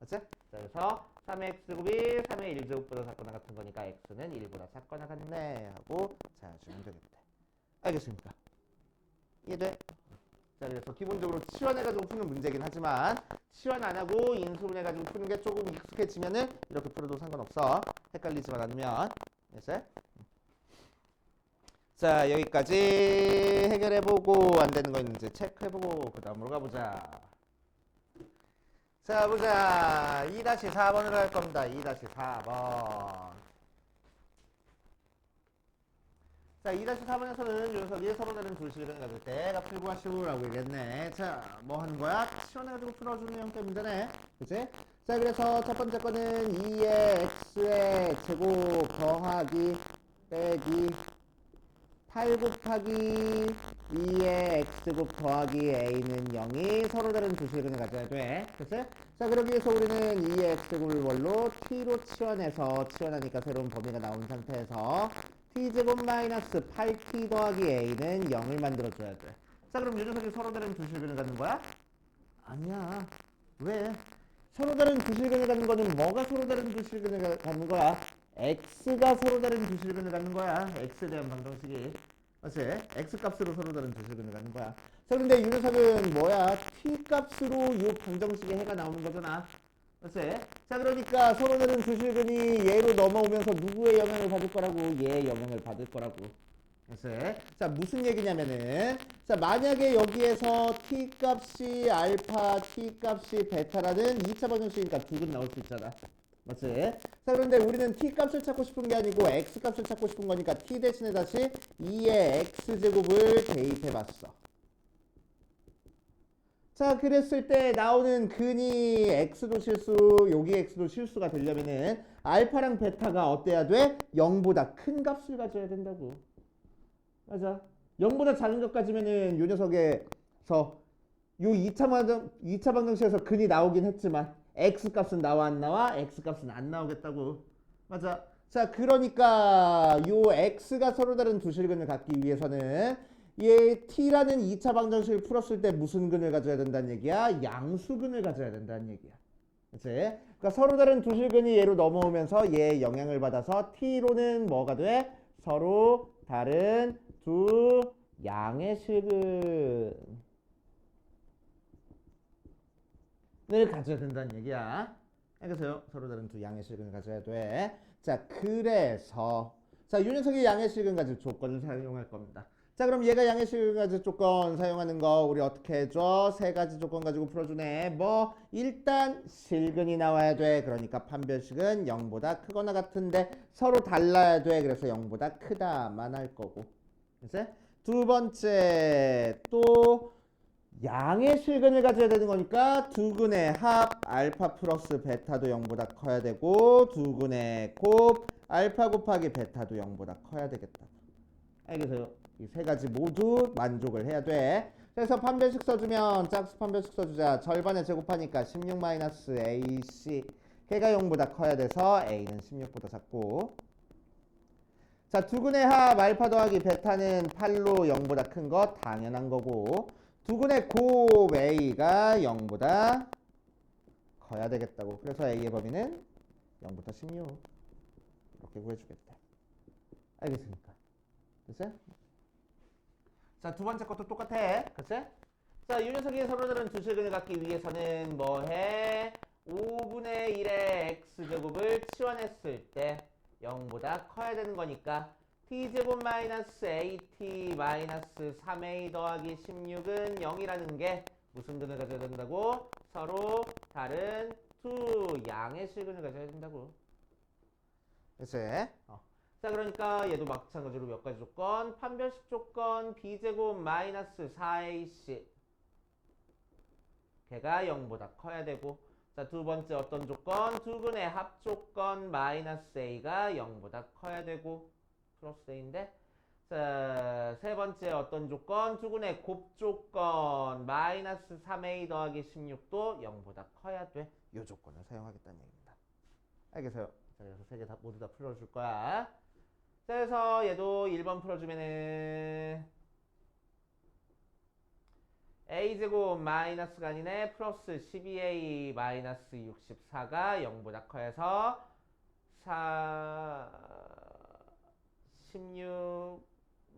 그치? 자, 그래서 3의 x제곱이 3의 1제곱보다 작거나 같은 거니까 x는 1보다 작거나 같네 하고 자, 주면 되겠다. 알겠습니까? 이해돼? 자, 그래서 기본적으로 치환해가지고 푸는 문제긴 하지만 치환 안 하고 인수분해가지고 푸는 게 조금 익숙해지면은 이렇게 풀어도 상관없어. 헷갈리지만 않으면. 됐어요? 자, 여기까지 해결해보고 안 되는 거 있는지 체크해보고 그 다음으로 가보자. 자, 보자. 2-4번으로 할 겁니다. 2-4번. 자, 2-4번에서는 녀석이 서로 다른 두 실근을 가질 때 값을 구하시오라고 얘기했네. 자, 뭐 하는 거야? 치환해가지고 풀어주는 형태 문제네. 그치? 자, 그래서 첫 번째 거는 2의 x의 제곱 더하기 빼기 8 곱하기 2의 x제곱 더하기 a는 0이 서로 다른 두 실근을 가져야 돼. 그치? 자, 그러기 위해서 우리는 2의 x제곱을 원로 t로 치환해서 치환하니까 새로운 범위가 나온 상태에서 t제곱 마이너스 8t 더하기 a는 0을 만들어줘야 돼. 자, 그럼 이 녀석이 서로 다른 두 실근을 갖는 거야? 아니야. 왜? 서로 다른 두 실근을 갖는 거는 뭐가 서로 다른 두 실근을 갖는 거야? x가 서로 다른 두 실근을 갖는 거야. x에 대한 방정식이. 맞지? x 값으로 서로 다른 두 실근을 갖는 거야. 자, 근데 이 녀석은 뭐야? t 값으로 이 방정식에 해가 나오는 거잖아. 맞지? 자, 그러니까 서로 다른 두 실근이 얘로 넘어오면서 누구의 영향을 받을 거라고? 얘의 영향을 받을 거라고. 맞지? 자, 무슨 얘기냐면은 자, 만약에 여기에서 t 값이 알파, t 값이 베타라는 2차 방정식이니까 두 근 나올 수 있잖아. 맞지? 자, 그런데 우리는 t 값을 찾고 싶은 게 아니고 x 값을 찾고 싶은 거니까 t 대신에 다시 2의 x제곱을 대입해 봤어. 자, 그랬을 때 나오는 근이 x도 실수, 여기 x도 실수가 되려면은 알파랑 베타가 어때야 돼? 0보다 큰 값을 가져야 된다고. 맞아. 0보다 작은 것 가지면은 요 녀석에서 요 2차 방정식에서 근이 나오긴 했지만 x값은 나와 안 나와? x값은 안 나오겠다고. 맞아. 자, 그러니까 요 x가 서로 다른 두 실근을 갖기 위해서는 얘 t라는 2차 방정식을 풀었을 때 무슨 근을 가져야 된다는 얘기야? 양수근을 가져야 된다는 얘기야. 그치? 그러니까 서로 다른 두 실근이 얘로 넘어오면서 얘의 영향을 받아서 t로는 뭐가 돼? 서로 다른 두 양의 실근을 가져야 된다는 얘기야. 알겠어요? 서로 다른 두 양의 실근을 가져야 돼. 자, 그래서 자, 이 녀석이 양의 실근 가질 조건을 사용할 겁니다. 자, 그럼 얘가 양의 실근 가질 조건 사용하는 거 우리 어떻게 해줘? 세 가지 조건 가지고 풀어주네. 뭐 일단 실근이 나와야 돼. 그러니까 판별식은 0보다 크거나 같은데 서로 달라야 돼. 그래서 0보다 크다만 할 거고. 그치? 두 번째 또 양의 실근을 가져야 되는 거니까 두 근의 합 알파 플러스 베타도 0보다 커야 되고 두 근의 곱 알파 곱하기 베타도 0보다 커야 되겠다. 알겠어요? 이 세 가지 모두 만족을 해야 돼. 그래서 판별식 써주면 짝수 판별식 써주자. 절반에 제곱하니까 16-AC 걔가 0보다 커야 돼서 A는 16보다 작고 자, 두 근의 합 알파 더하기 베타는 8로 0보다 큰 거 당연한 거고 두 근의 곱 A가 0보다 커야 되겠다고. 그래서 A의 범위는 0부터 16 이렇게 구해주겠다. 알겠습니까? 됐어요? 자, 두 번째 것도 똑같아. 그치? 자, 이 녀석이 서로 다른 두 실근을 갖기 위해서는 뭐 해? 5분의 1의 x제곱을 치환했을 때 0보다 커야 되는 거니까 t제곱 마이너스 at 마이너스 3a 더하기 16은 0이라는 게 무슨 근을 가져야 된다고? 서로 다른 두 양의 실근을 가져야 된다고. 그치? 자, 그러니까 얘도 마찬가지로 몇 가지 조건. 판별식 조건 b제곱 마이너스 4ac 걔가 0보다 커야 되고, 자, 두 번째 어떤 조건? 두근의 합 조건 마이너스 a가 0보다 커야 되고, 플러스 a인데, 자, 세 번째 어떤 조건? 두근의 곱 조건 마이너스 3a 더하기 16도 0보다 커야 돼. 이 조건을 사용하겠다는 얘기입니다. 알겠어요? 자, 그래서 세 개 다 모두 다 풀어줄 거야. 자, 그래서 얘도 1번 풀어주면은 a제곱 마이너스가 아니네 플러스 12a 마이너스 64가 0보다 커해서 16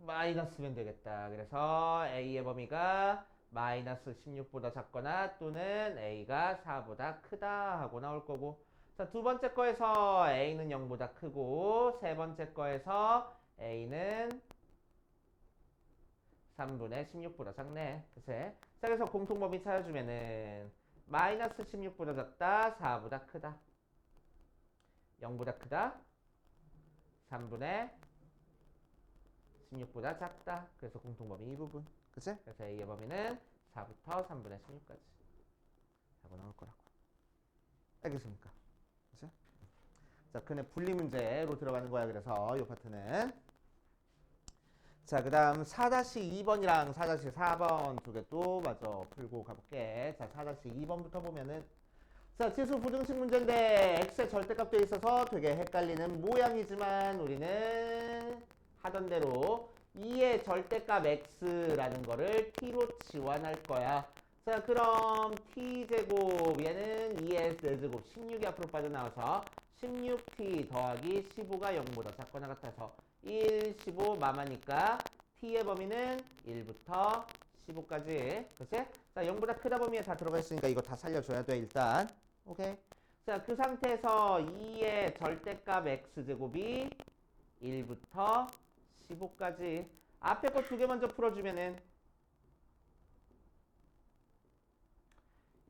마이너스면 되겠다. 그래서 a의 범위가 마이너스 16보다 작거나 또는 a가 4보다 크다 하고 나올 거고, 자, 두 번째 거에서 a는 0보다 크고 세 번째 거에서 a는 3분의 16보다 작네. 그치? 자, 그래서 공통범위 찾아주면은 마이너스 16보다 작다, 4보다 크다, 0보다 크다, 3분의 16보다 작다. 그래서 공통범위 이 부분. 그치? 그래서 A의 범위는 4부터 3분의 16까지 하고 나올 거라고. 알겠습니까? 그치? 자, 그네 분리 문제로 들어가는 거야. 그래서 이 파트는. 자, 그 다음 4-2번이랑 4-4번 두 개 또 마저 풀고 가볼게. 자, 4-2번부터 보면은, 자, 지수 부등식 문제인데 x의 절대값도 있어서 되게 헷갈리는 모양이지만 우리는 하던 대로 2의 절대값 x라는 거를 t로 치환할 거야. 자, 그럼 t제곱 얘는 2의 4제곱 16이 앞으로 빠져나와서 16t 더하기 15가 0보다 작거나 같아서 1, 15 마마니까 t의 범위는 1부터 15까지. 그치? 자, 0보다 크다 범위에 다 들어가 있으니까 이거 다 살려줘야 돼 일단. 오케이. 자, 그 상태에서 2의 절대값 x제곱이 1부터 15까지. 앞에 거 두 개 먼저 풀어주면은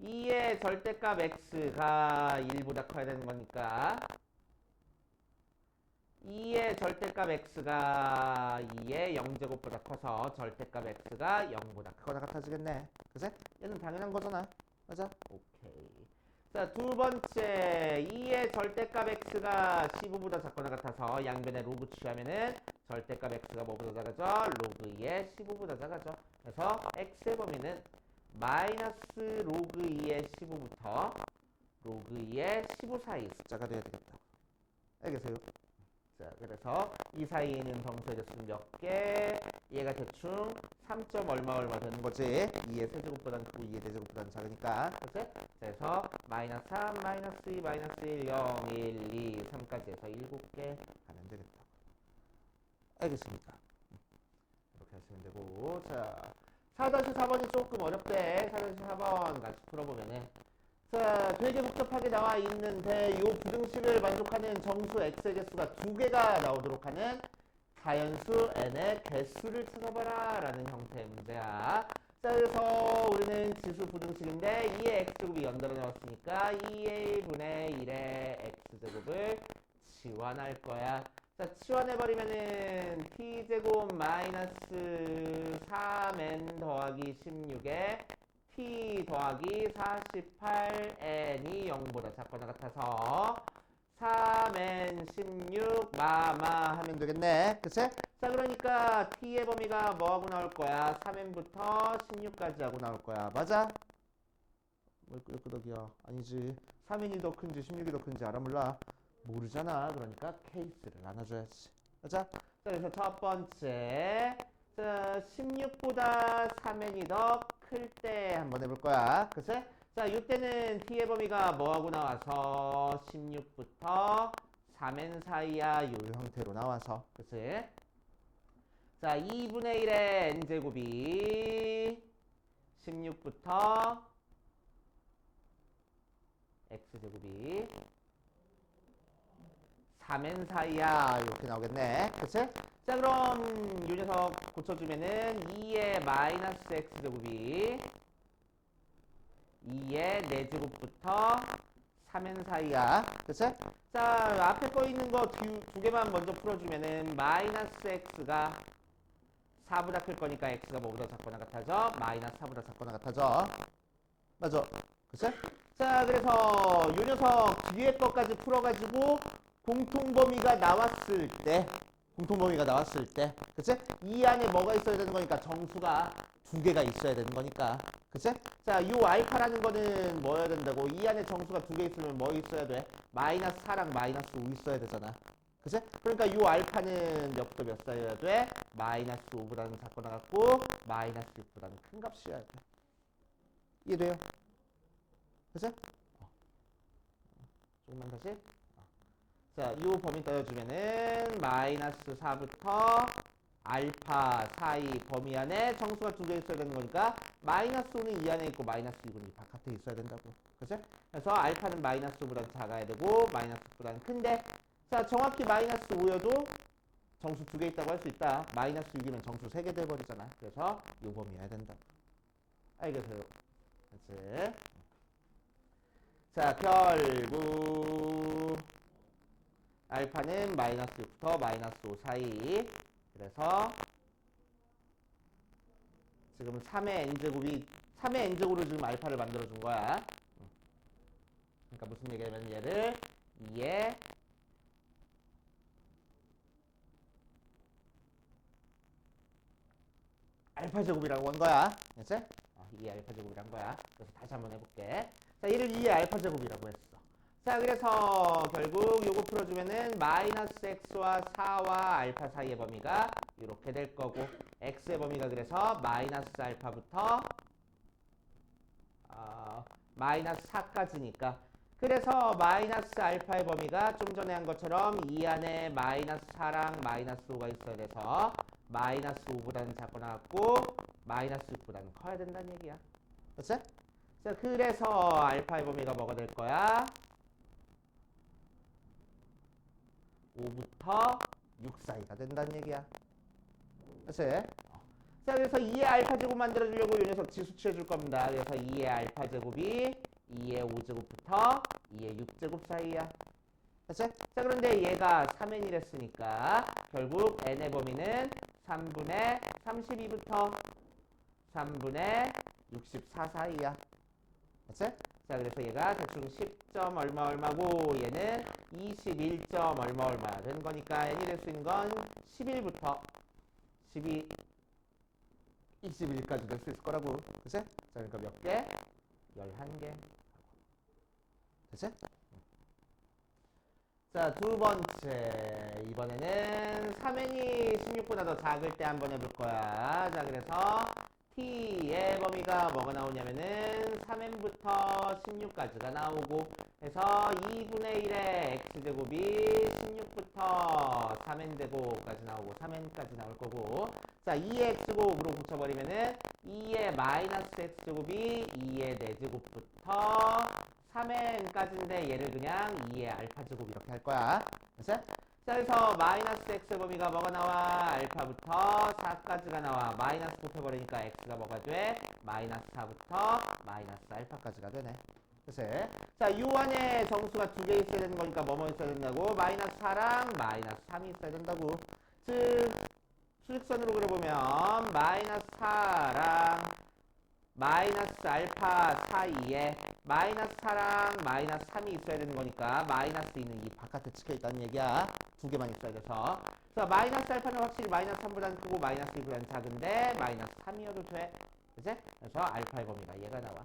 2의 절대값 x가 1보다 커야 되는 거니까 2의 절대값 x가 2의 0제곱보다 커서 절대값 x가 0보다 크거나 같아지겠네. 그치? 얘는 당연한 거잖아. 맞아? 오케이. 자, 두 번째 2의 절대값 x가 15보다 작거나 같아서 양변에 로그 취하면은 절대값 x가 뭐보다 작아져? 로그 2의 15보다 작아져. 그래서 x의 범위는 마이너스 로그 2의 15부터 로그 2의 15 사이 숫자가 돼야 되겠다. 알겠어요? 자, 그래서 이 사이에 있는 정수의 개수는 몇 개? 얘가 대충 3. 얼마 되는 거지. 2의 세제곱보다는 크고 2의 대제곱보다는 작으니까. 그치? 그래서 마이너스 3, 마이너스 2, 마이너스 1, 0, 1, 2, 3까지 해서 7개 하면 되겠다. 알겠습니까? 이렇게 하시면 되고. 자, 4-4번이 조금 어렵대. 4-4번 같이 풀어보면은, 자, 되게 복잡하게 나와 있는데 이 부등식을 만족하는 정수 x의 개수가 두 개가 나오도록 하는 자연수 n의 개수를 찾아봐라 라는 형태의 문제야. 자, 그래서 우리는 지수 부등식인데 2의 x제곱이 연달아 나왔으니까 2a 분의 1의 x제곱을 치환할 거야. 자, 치환해버리면은 t제곱 마이너스 3n 더하기 16에 t 더하기 48n이 0보다 작거나 같아서 3n 16 마마 하면 되겠네. 그치? 자, 그러니까 t의 범위가 뭐하고 나올 거야? 3n부터 16까지 하고 나올 거야. 맞아? 뭐 끄덕이야. 아니지. 3n이 더 큰지 16이 더 큰지 알아 몰라? 모르잖아. 그러니까 케이스를 나눠줘야지. 맞아? 자, 그래서 첫 번째, 자, 16보다 3n이 더 클 때 한번 해볼 거야. 그치? 자, 이때는 t의 범위가 뭐하고 나와서 16부터 3n 사이야. 이 형태로 나와서. 그치? 자, 2분의 1의 n제곱이 16부터 x제곱이 3n 사이야. 이렇게 나오겠네. 그치? 자, 그럼 이 녀석 고쳐주면은 2의 마이너스 x제곱이 2의 4제곱부터 3n 사이야. 그치? 자, 앞에 거 있는 거 두 개만 먼저 풀어주면은 마이너스 x가 4보다 클 거니까 x가 뭐보다 작거나 같아져? 마이너스 4보다 작거나 같아져. 맞아. 그치? 자, 그래서 요 녀석 뒤에 것까지 풀어가지고 공통범위가 나왔을 때 그치? 이 안에 뭐가 있어야 되는 거니까 정수가 두 개가 있어야 되는 거니까. 그치? 자, 요 알파라는 거는 뭐여야 된다고? 이 안에 정수가 두 개 있으면 뭐 있어야 돼? 마이너스 4랑 마이너스 5 있어야 되잖아. 그치? 그러니까 요 알파는 몇부터 몇 사이여야 돼? 마이너스 5보다는 작거나 같고 마이너스 6보다는 큰 값이어야 돼. 이해돼요? 그치? 조금만 다시. 자, 요 범위 따져주면은 마이너스 4부터 알파 사이 범위 안에 정수가 두 개 있어야 되는 거니까 마이너스 5는 이 안에 있고 마이너스 6은 이 바깥에 있어야 된다고. 그치? 그래서 알파는 마이너스 5보다 작아야 되고 마이너스 6보다는 큰데 자, 정확히 마이너스 5여도 정수 두 개 있다고 할 수 있다. 마이너스 6이면 정수 3개 돼버리잖아. 그래서 요 범위여야 된다. 알겠어요? 그치? 자, 결국 알파는 마이너스 6부터 마이너스 5 사이. 그래서 지금 3의 n제곱이 3의 n제곱으로 지금 알파를 만들어준 거야. 그러니까 무슨 얘기냐면 얘를 2의 알파 제곱이라고 한 거야. 그치? 2의 알파 제곱이란 거야. 그래서 다시 한번 해볼게. 자, 얘를 2의 알파 제곱이라고 했어. 자, 그래서 결국 요거 풀어주면은 마이너스 x와 4와 알파 사이의 범위가 이렇게 될 거고 x의 범위가 그래서 마이너스 알파부터 마이너스 4까지니까 그래서 마이너스 알파의 범위가 좀 전에 한 것처럼 이 안에 마이너스 4랑 마이너스 5가 있어야 돼서 마이너스 5보다는 작거나 같고 마이너스 6보다는 커야 된다는 얘기야. 그치? 자, 그래서 알파의 범위가 뭐가 될 거야? 5부터 6 사이가 된다는 얘기야. 그치? 자, 그래서 2의 알파 제곱 만들어주려고 이 녀석 지수 취해줄 겁니다. 그래서 2의 알파 제곱이 2의 5제곱부터 2의 6제곱 사이야. 그치? 자, 그런데 얘가 3n이랬으니까 결국 n의 범위는 3분의 32부터 3분의 64 사이야. 그치? 자, 그래서 얘가 대충 10점 얼마 얼마고 얘는 21점 얼마 얼마 되는 거니까 n이 될 수 있는 건 11부터 12, 21까지 될 수 있을 거라고. 그치? 자, 그러니까 몇 개? 11개. 그치? 자, 두 번째. 이번에는 3n이 16보다 더 작을 때 한번 해볼 거야. 자, 그래서 t의 범위가 뭐가 나오냐면은 3n부터 16까지가 나오고 그래서 2분의 1의 x제곱이 16부터 3n제곱까지 나오고 3n까지 나올 거고 자 2의 x제곱으로 붙여버리면은 2의 마이너스 x제곱이 2의 4제곱부터 3n까지인데 얘를 그냥 2의 알파제곱 이렇게 할 거야. 그치? 자, 그래서 마이너스 x의 범위가 뭐가 나와? 알파부터 4까지가 나와. 마이너스 곱해버리니까 x가 뭐가 돼? 마이너스 4부터 마이너스 알파까지가 되네. 그치? 자, 요 안에 정수가 두 개 있어야 되는 거니까 뭐뭐 있어야 된다고? 마이너스 4랑 마이너스 3이 있어야 된다고. 즉, 수직선으로 그려보면 마이너스 4랑 마이너스 알파 사이에 마이너스 4랑 마이너스 3이 있어야 되는 거니까 마이너스 2는 이 바깥에 찍혀 있다는 얘기야. 두 개만 있어야 돼서. 자, 마이너스 알파는 확실히 마이너스 3보다는 크고 마이너스 2보다는 작은데 마이너스 3이어도 돼. 그치? 그래서 알파의 범위가 얘가 나와.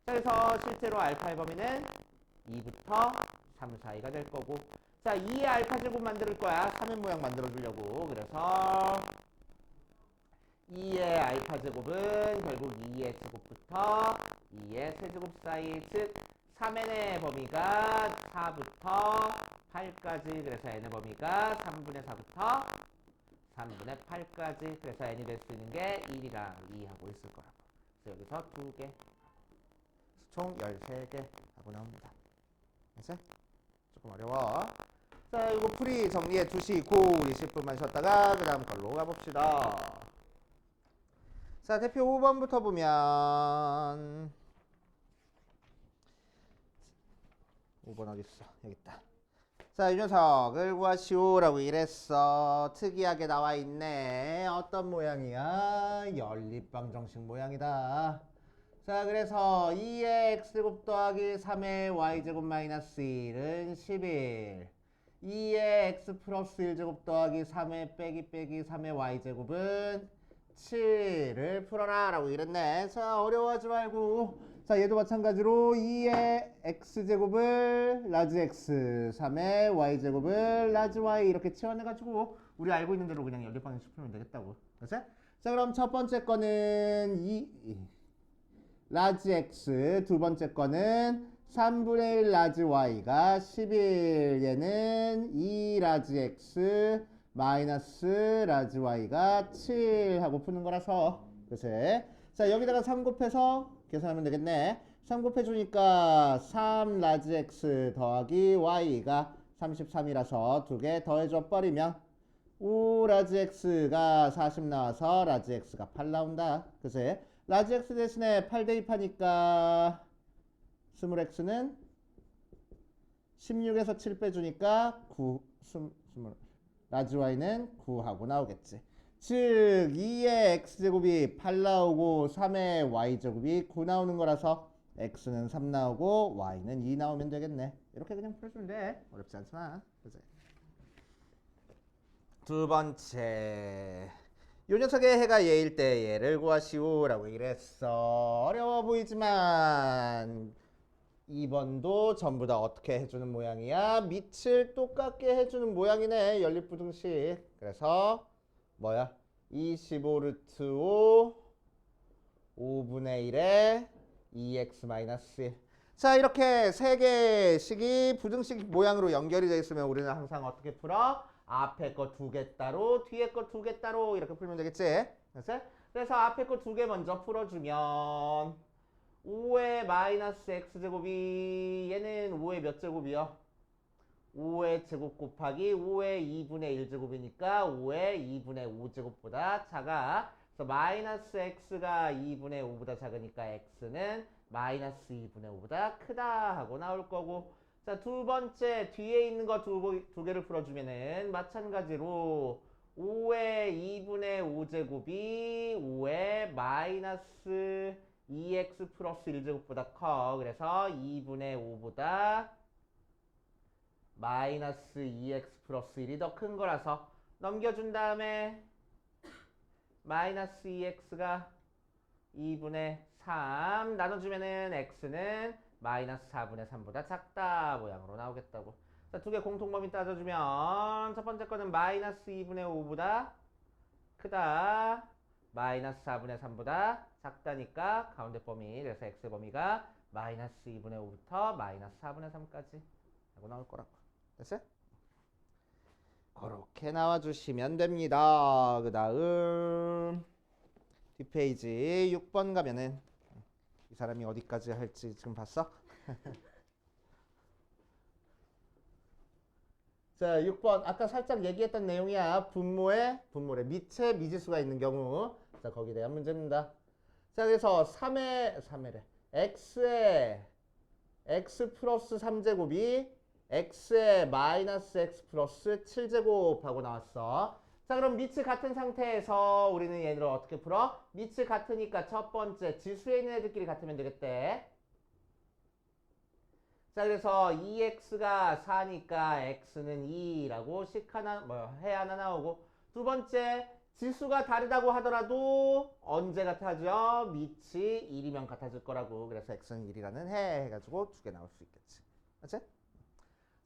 자, 그래서 실제로 알파의 범위는 2부터 3 사이가 될 거고 자, 2의 알파 제곱 만들 거야. 3의 모양 만들어 주려고. 그래서 2의 알파 제곱은 결국 2의 제곱부터 2의 세제곱 사이 즉 3n의 범위가 4부터 8까지 그래서 n의 범위가 3분의 4부터 3분의 8까지 그래서 n이 될 수 있는 게 1이랑 2하고 있을 거라고. 그래서 여기서 2개 총 13개 하고 나옵니다. 그래서 조금 어려워. 자, 이거 풀이 정리해 두시고 우리 10분만 쉬었다가 그 다음 걸로 가봅시다. 자, 대표 5번부터 보면 5번 어딨어? 여기 있다. 자, 이 녀석을 구하시오라고 이랬어. 특이하게 나와 있네. 어떤 모양이야? 연립방정식 모양이다. 자, 그래서 2의 x제곱 더하기 3의 y제곱 마이너스 1은 11. 2의 x 플러스 1제곱 더하기 3의 빼기 3의 y제곱은 7을 풀어라 라고 이랬네. 자, 어려워하지 말고. 자, 얘도 마찬가지로 2의 x제곱을 라지 x, 3의 y제곱을 라지 y 이렇게 치환해가지고 우리 알고 있는 대로 그냥 연립방정식 풀면 되겠다고. 그치? 자, 그럼 첫 번째 거는 라지 x, 두 번째 거는 3분의 1 라지 y가 11, 얘는 2 라지 x 마이너스 라지 y가 7 하고 푸는 거라서. 그치? 자, 여기다가 3 곱해서 계산하면 되겠네. 3 곱해주니까 3 라지 x 더하기 y가 33이라서 두 개 더해줘 버리면 5 라지 x가 40 나와서 라지 x가 8 나온다. 그치? 라지 x 대신에 8 대입하니까 스몰 x는 16에서 7 빼주니까 9, 라지 y는 9하고 나오겠지. 즉 2의 x제곱이 8 나오고 3의 y제곱이 9 나오는 거라서 x는 3 나오고 y는 2 나오면 되겠네. 이렇게 그냥 풀어주면 돼. 어렵지 않잖아. 그치? 두 번째, 요 녀석의 해가 얘일 때 얘를 구하시오 라고 이랬어. 어려워 보이지만 2번도 전부 다 어떻게 해주는 모양이야? 밑을 똑같게 해주는 모양이네. 연립부등식. 그래서 뭐야? 25 루트 5 5분의 1에 2x-1. 자, 이렇게 세 개씩이 부등식 모양으로 연결이 되어 있으면 우리는 항상 어떻게 풀어? 앞에 거 두 개 따로, 뒤에 거 두 개 따로 이렇게 풀면 되겠지? 그래서 앞에 거 두 개 먼저 풀어주면 5의 마이너스 x제곱이 얘는 5의 몇 제곱이요? 5의 제곱 곱하기 5의 2분의 1제곱이니까 5의 2분의 5제곱보다 작아. 그래서 마이너스 x가 2분의 5보다 작으니까 x는 마이너스 2분의 5보다 크다 하고 나올 거고. 자, 두 번째 뒤에 있는 거 두 개를 풀어주면은 마찬가지로 5의 2분의 5제곱이 5의 마이너스 2x 플러스 1제곱보다 커. 그래서 2분의 5보다 마이너스 2x 플러스 1이 더 큰 거라서 넘겨준 다음에 마이너스 2x가 2분의 3 나눠주면은 x는 마이너스 4분의 3보다 작다 모양으로 나오겠다고. 자, 두 개 공통범위 따져주면 첫 번째 거는 마이너스 2분의 5보다 크다. 마이너스 4분의 3보다 작다니까 가운데 범위, 그래서 x 범위가 마이너스 2분의 5부터 마이너스 4분의 3까지 하고 나올 거라고. 됐어요? 그렇게 나와주시면 됩니다. 그 다음 뒷페이지 6번 가면은 이 사람이 어디까지 할지 지금 봤어? 자, 6번 아까 살짝 얘기했던 내용이야. 분모에 밑에 미지수가 있는 경우. 자, 거기에 대한 문제입니다. 자, 그래서 3의 x의 x 플러스 3제곱이 x의 마이너스 x 플러스 7제곱 하고 나왔어. 자, 그럼 밑이 같은 상태에서 우리는 얘를 어떻게 풀어? 밑이 같으니까 첫 번째 지수에 있는 애들끼리 같으면 되겠대. 자, 그래서 2x가 4니까 x는 2라고 해 하나 나오고, 두 번째 지수가 다르다고 하더라도 언제 같아져? 밑이 1이면 같아질 거라고. 그래서 x는 1이라는 해가지고 두 개 나올 수 있겠지. 맞지?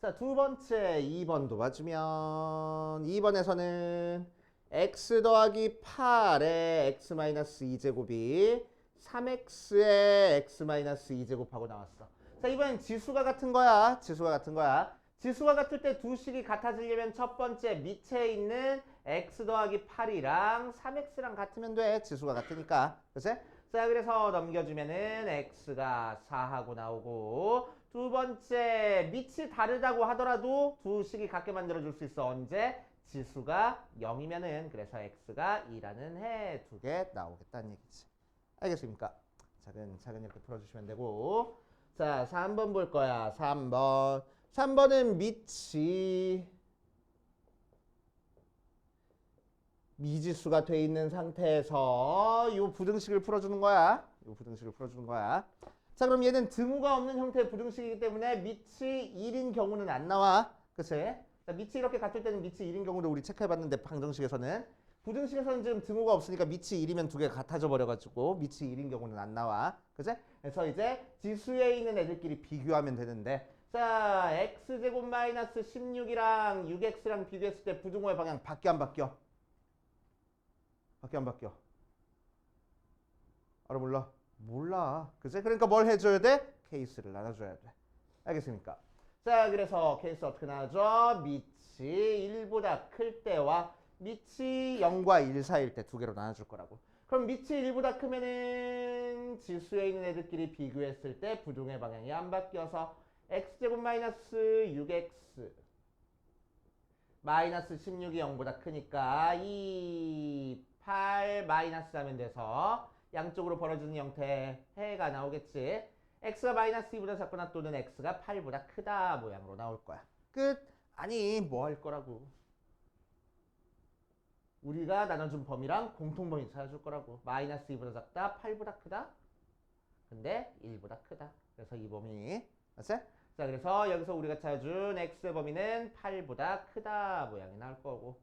자, 두 번째 2번도 맞으면 2번에서는 x 더하기 8의 x-2제곱이 3x의 x-2제곱하고 나왔어. 자, 이번엔 지수가 같은 거야. 지수가 같을 때 두 식이 같아지려면 첫 번째 밑에 있는 x 더하기 8이랑 3x랑 같으면 돼. 지수가 같으니까. 그치? 자, 그래서 넘겨주면은 x가 4하고 나오고, 두 번째 밑이 다르다고 하더라도 두 식이 같게 만들어줄 수 있어. 언제? 지수가 0이면은. 그래서 x가 2라는 해 두 개 나오겠다는 얘기지. 알겠습니까? 차근차근 이렇게 풀어주시면 되고, 자, 3번 볼 거야. 3번. 3번은 밑이 미지수가 돼 있는 상태에서 이 부등식을 풀어주는 거야. 자, 그럼 얘는 등호가 없는 형태의 부등식이기 때문에 밑이 1인 경우는 안 나와. 그치? 자, 밑이 이렇게 같을 때는 밑이 1인 경우를 우리 체크해봤는데 방정식에서는 부등식에서는 지금 등호가 없으니까 밑이 1이면 두 개가 같아져 버려가지고 밑이 1인 경우는 안 나와. 그치? 그래서 이제 지수에 있는 애들끼리 비교하면 되는데 자, x제곱 마이너스 16이랑 6x랑 비교했을 때 부등호의 방향 바뀌어 안 바뀌어? 바뀌어 안 바뀌어? 알아 몰라? 몰라. 그치? 그러니까 뭘 해줘야 돼? 케이스를 나눠줘야 돼. 알겠습니까? 자, 그래서 케이스 어떻게 나눠줘? 밑이 1보다 클 때와 밑이 0과 1 사이일 때 두 개로 나눠줄 거라고. 그럼 밑이 1보다 크면은 지수에 있는 애들끼리 비교했을 때 부등의 방향이 안 바뀌어서 x제곱 마이너스 6x 마이너스 16이 0보다 크니까 2, 8 마이너스 하면 돼서 양쪽으로 벌어지는 형태의 해가 나오겠지. x가 마이너스 2보다 작거나 또는 x가 8보다 크다 모양으로 나올 거야. 끝. 아니 뭐 할 거라고. 우리가 나눠준 범위랑 공통범위 찾아줄 거라고. 마이너스 2보다 작다, 8보다 크다. 근데 1보다 크다. 그래서 이 범위. 맞지? 자, 그래서 여기서 우리가 찾아준 x의 범위는 8보다 크다 모양이 나올 거고.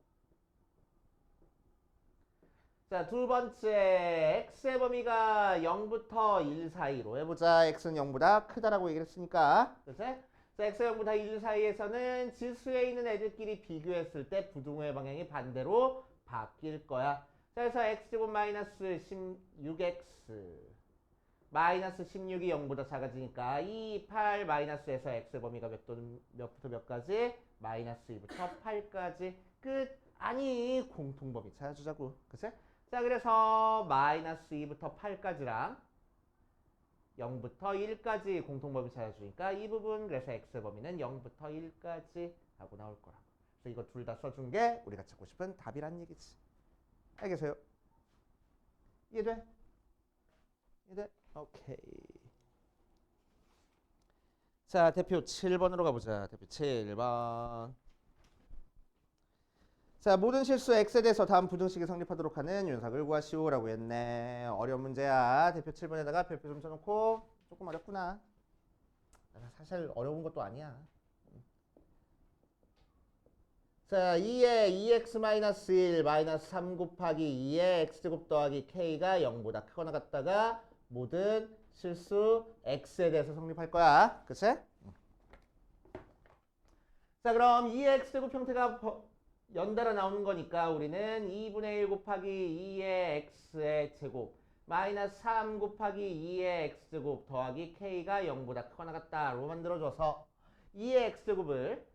자, 두 번째 x의 범위가 0부터 1 사이로 해보자. x는 0보다 크다라고 얘기를 했으니까. 그치? 자, x가 0보다 1 사이에서는 지수에 있는 애들끼리 비교했을 때 부등호의 방향이 반대로 바뀔 거야. 자, 그래서 x제곱 마이너스 16x 마이너스 16이 0보다 작아지니까 2, 8 마이너스에서 x의 범위가 몇부터 몇까지? 마이너스 2부터 8까지. 끝. 아니 공통범위 찾아주자고. 그치? 자, 그래서 마이너스 2부터 8까지랑 0부터 1까지 공통범위 찾아주니까 이 부분 그래서 x의 범위는 0부터 1까지 하고 나올 거라고. 그래서 이거 둘 다 써준 게 우리가 찾고 싶은 답이란 얘기지. 알겠어요? 이해돼? 이해돼? 오케이. 자, 대표 7번으로 가보자. 대표 7번. 자, 모든 실수 x에 대해서 다음 부등식이 성립하도록 하는 윤곽을 구하시오라고 했네. 어려운 문제야. 대표 7번에다가 별표 좀 쳐놓고 조금 어렵구나. 사실 어려운 것도 아니야. 자, 2에 2x-1 마이너스 3 곱하기 2에 x제곱 더하기 k가 0보다 크거나 같다가 모든 실수 x에 대해서 성립할 거야. 그치? 자, 그럼 2의 x제곱 형태가 연달아 나오는 거니까 우리는 2분의 1 곱하기 2의 x의 제곱 마이너스 3 곱하기 2의 x제곱 더하기 k가 0보다 크거나 같다로 만들어줘서 2의 x제곱을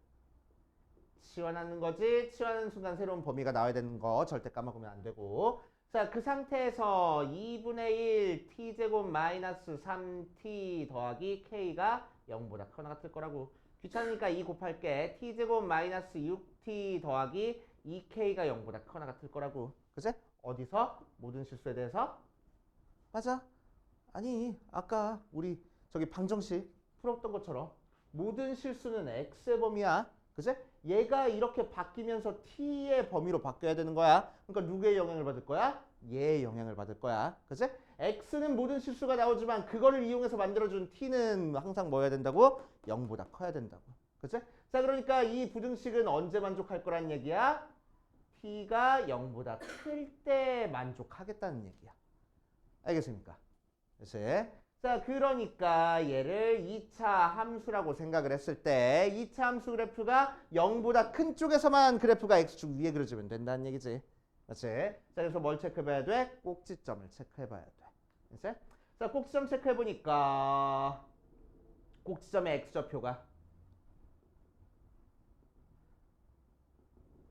치환하는 거지. 치환하는 순간 새로운 범위가 나와야 되는 거 절대 까먹으면 안 되고. 자, 그 상태에서 2분의 1 t제곱 마이너스 3t 더하기 k가 0보다 크거나 같을 거라고. 귀찮으니까 2 곱할게. t제곱 마이너스 6t 더하기 2k가 0보다 크거나 같을 거라고. 그치? 어디서? 모든 실수에 대해서? 맞아. 아니 아까 우리 저기 방정식 풀었던 것처럼 모든 실수는 x의 범위야. 그치? 얘가 이렇게 바뀌면서 t의 범위로 바뀌어야 되는 거야. 그러니까 누구의 영향을 받을 거야? 얘의 영향을 받을 거야. 그치? x는 모든 실수가 나오지만 그거를 이용해서 만들어준 t는 항상 뭐 해야 된다고? 0보다 커야 된다고. 그치? 자, 그러니까 이 부등식은 언제 만족할 거란 얘기야? t가 0보다 클 때 만족하겠다는 얘기야. 알겠습니까? 그치? 자, 그러니까 얘를 2차 함수라고 생각을 했을 때 2차 함수 그래프가 0보다 큰 쪽에서만 그래프가 x축 위에 그려지면 된다는 얘기지. 그렇지? 자, 그래서 뭘 체크해봐야 돼? 꼭지점을 체크해봐야 돼. 그렇지? 자, 꼭지점 체크해보니까 꼭지점의 x좌표가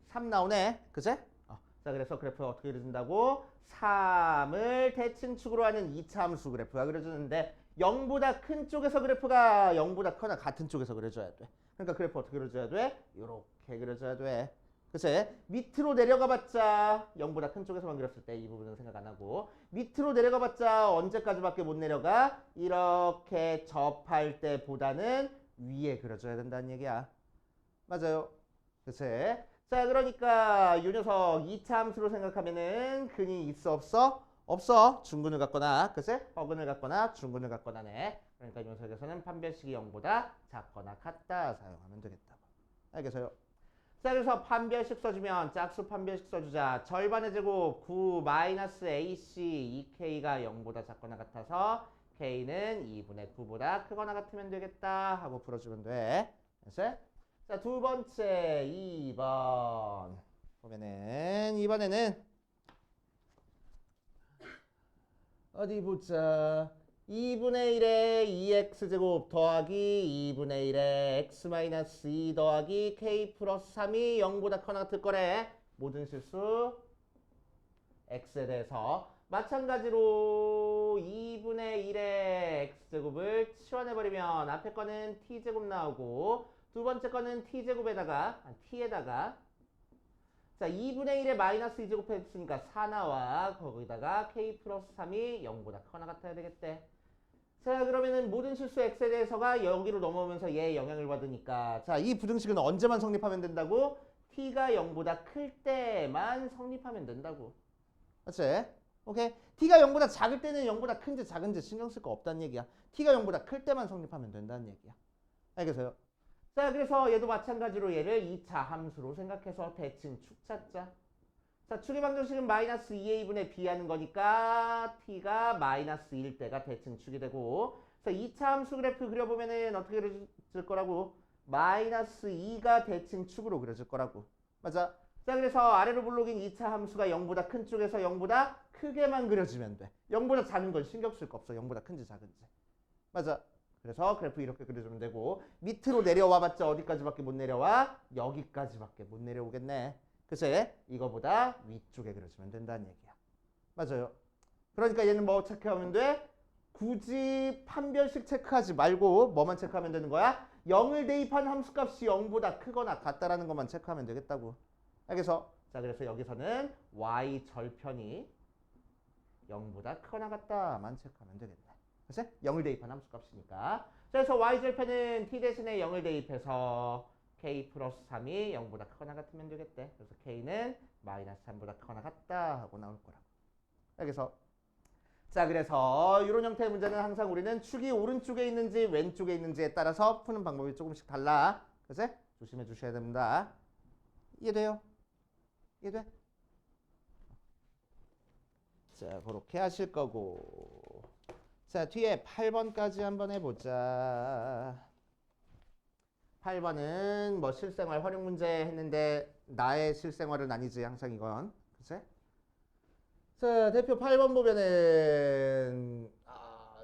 3 나오네. 그치? 자, 그래서 그래프가 어떻게 그려진다고? 3을 대칭축으로 하는 2차 함수 그래프가 그려지는데 0보다 큰 쪽에서 그래프가 0보다 커나 같은 쪽에서 그려져야 돼. 그러니까 그래프 어떻게 그려져야 돼? 이렇게 그려져야 돼. 그치? 밑으로 내려가 봤자 0보다 큰 쪽에서만 그렸을 때 이 부분은 생각 안 하고 밑으로 내려가 봤자 언제까지밖에 못 내려가? 이렇게 접할 때보다는 위에 그려줘야 된다는 얘기야. 맞아요. 그치? 자, 그러니까 이 녀석 2차 함수로 생각하면은 근이 있어 없어? 없어. 중근을 갖거나 그치? 허근을 갖거나 중근을 갖거나네. 그러니까 이 녀석에서는 판별식이 0보다 작거나 같다 사용하면 되겠다고. 알겠어요? 자, 그래서 판별식 써주면 짝수 판별식 써주자. 절반의 제곱 9 마이너스 AC 2K가 0보다 작거나 같아서 K는 2분의 9보다 크거나 같으면 되겠다 하고 풀어주면 돼. 됐어요? 자, 두 번째 2번 보면은 이번에는 어디 보자. 2분의 1에 2x제곱 더하기 2분의 1에 x-2 더하기 k 플러스 3이 0보다 커나 같을 거래. 모든 실수 x에 대해서 마찬가지로 2분의 1의 x제곱을 치환해버리면 앞에 거는 t제곱 나오고 두 번째 거는 t제곱에다가 t에다가 자 2분의 1에 마이너스 2제곱 했으니까 4 나와. 거기다가 k 플러스 3이 0보다 커나 같아야 되겠대. 자 그러면은 모든 실수 x에 대해서가 여기로 넘어오면서 얘의 영향을 받으니까 자 이 부등식은 언제만 성립하면 된다고? t가 0보다 클 때만 성립하면 된다고. 맞지? 오케이? t가 0보다 작을 때는 0보다 큰지 작은지 신경 쓸 거 없다는 얘기야. t가 0보다 클 때만 성립하면 된다는 얘기야. 알겠어요? 자 그래서 얘도 마찬가지로 얘를 2차 함수로 생각해서 대칭 축 찾자. 자 축의 방정식은 마이너스 2a분의 b 하는 거니까 t가 마이너스 1 때가 대칭 축이 되고 자 2차 함수 그래프 그려보면은 어떻게 그려질 거라고? 마이너스 2가 대칭 축으로 그려질 거라고. 맞아? 자 그래서 아래로 블록인 2차 함수가 0보다 큰 쪽에서 0보다 크게만 그려지면 돼. 0보다 작은 건 신경 쓸 거 없어. 0보다 큰지 작은지. 맞아? 그래서 그래프 이렇게 그려주면 되고 밑으로 내려와 봤자 어디까지밖에 못 내려와? 여기까지밖에 못 내려오겠네. 그치? 이거보다 위쪽에 그려주면 된다는 얘기야. 맞아요. 그러니까 얘는 뭐 체크하면 돼? 굳이 판별식 체크하지 말고 뭐만 체크하면 되는 거야? 0을 대입한 함수값이 0보다 크거나 같다라는 것만 체크하면 되겠다고. 알겠어? 자 그래서 여기서는 y 절편이 0보다 크거나 같다만 체크하면 되겠네. 그치? 0을 대입한 함수값이니까. 그래서 y절편은 t 대신에 0을 대입해서 k 플러스 3이 0보다 크거나 같으면 되겠대. 그래서 k는 마이너스 3보다 크거나 같다 하고 나올 거라고. 알겠어? 자 그래서 이런 형태의 문제는 항상 우리는 축이 오른쪽에 있는지 왼쪽에 있는지에 따라서 푸는 방법이 조금씩 달라. 그치? 조심해 주셔야 됩니다. 이해돼요? 이해돼? 자 그렇게 하실 거고 자 뒤에 8번까지 한번 해보자. 8번은 뭐 실생활 활용 문제 했는데 나의 실생활은 아니지 항상 이건. 그치? 자 대표 8번 보면은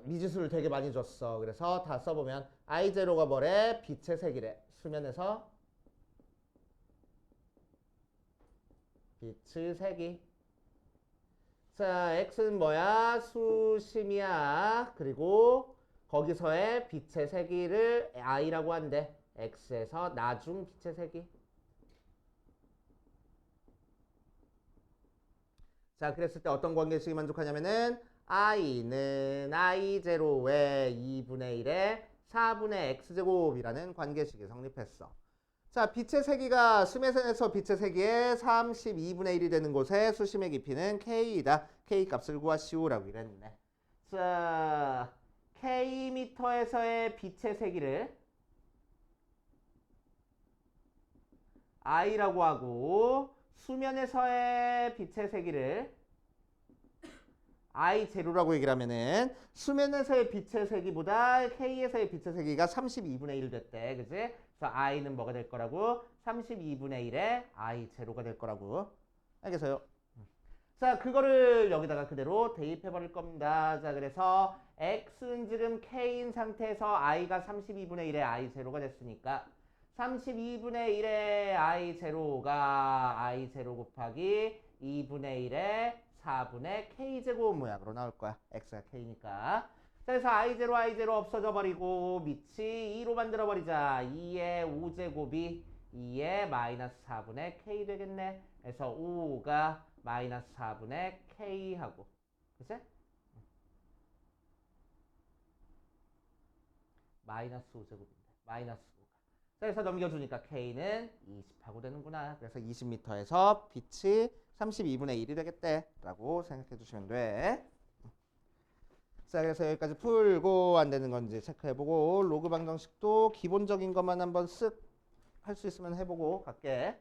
미지수를 되게 많이 줬어. 그래서 다 써보면 I0가 뭐래? 빛의 색이래. 수면에서 빛의 색이. 자 x는 뭐야? 수심이야. 그리고 거기서의 빛의 세기를 i라고 한대. x에서 나중 빛의 세기. 자 그랬을 때 어떤 관계식이 만족하냐면은 i는 i0의 2분의 1에 4분의 x제곱이라는 관계식이 성립했어. 자 빛의 세기가 수면에서 빛의 세기의 32분의 1이 되는 곳에 수심의 깊이는 k이다. k 값을 구하시오라고 이랬네. 자 km에서의 빛의 세기를 i라고 하고 수면에서의 빛의 세기를 I0라고 얘기를 하면은 수면에서의 빛의 세기보다 K에서의 빛의 세기가 32분의 1 됐대. 그지? 그래서 I는 뭐가 될 거라고? 32분의 1에 I0가 될 거라고. 알겠어요? 자, 그거를 여기다가 그대로 대입해 버릴 겁니다. 자, 그래서 X는 지금 K인 상태에서 I가 32분의 1에 I0가 됐으니까 32분의 1에 I0가 I0 곱하기 2분의 1에 4분의 K제곱 모양으로 나올 거야. X가 K니까. 그래서 I0 없어져 버리고 밑이 2로 만들어 버리자. 2의 5제곱이 2의 마이너스 4분의 k 되겠네. 그래서 5가 마이너스 4분의 k 하고, 그치? 마이너스 5제곱인데 마이너스 5가. 그래서 넘겨주니까 k는 20하고 되는구나. 그래서 20m에서 빛이 32분의 1이 되겠대 라고 생각해 주시면 돼. 자, 그래서 여기까지 풀고 안 되는 건지 체크해보고 로그 방정식도 기본적인 것만 한번 쓱 할 수 있으면 해보고 갈게.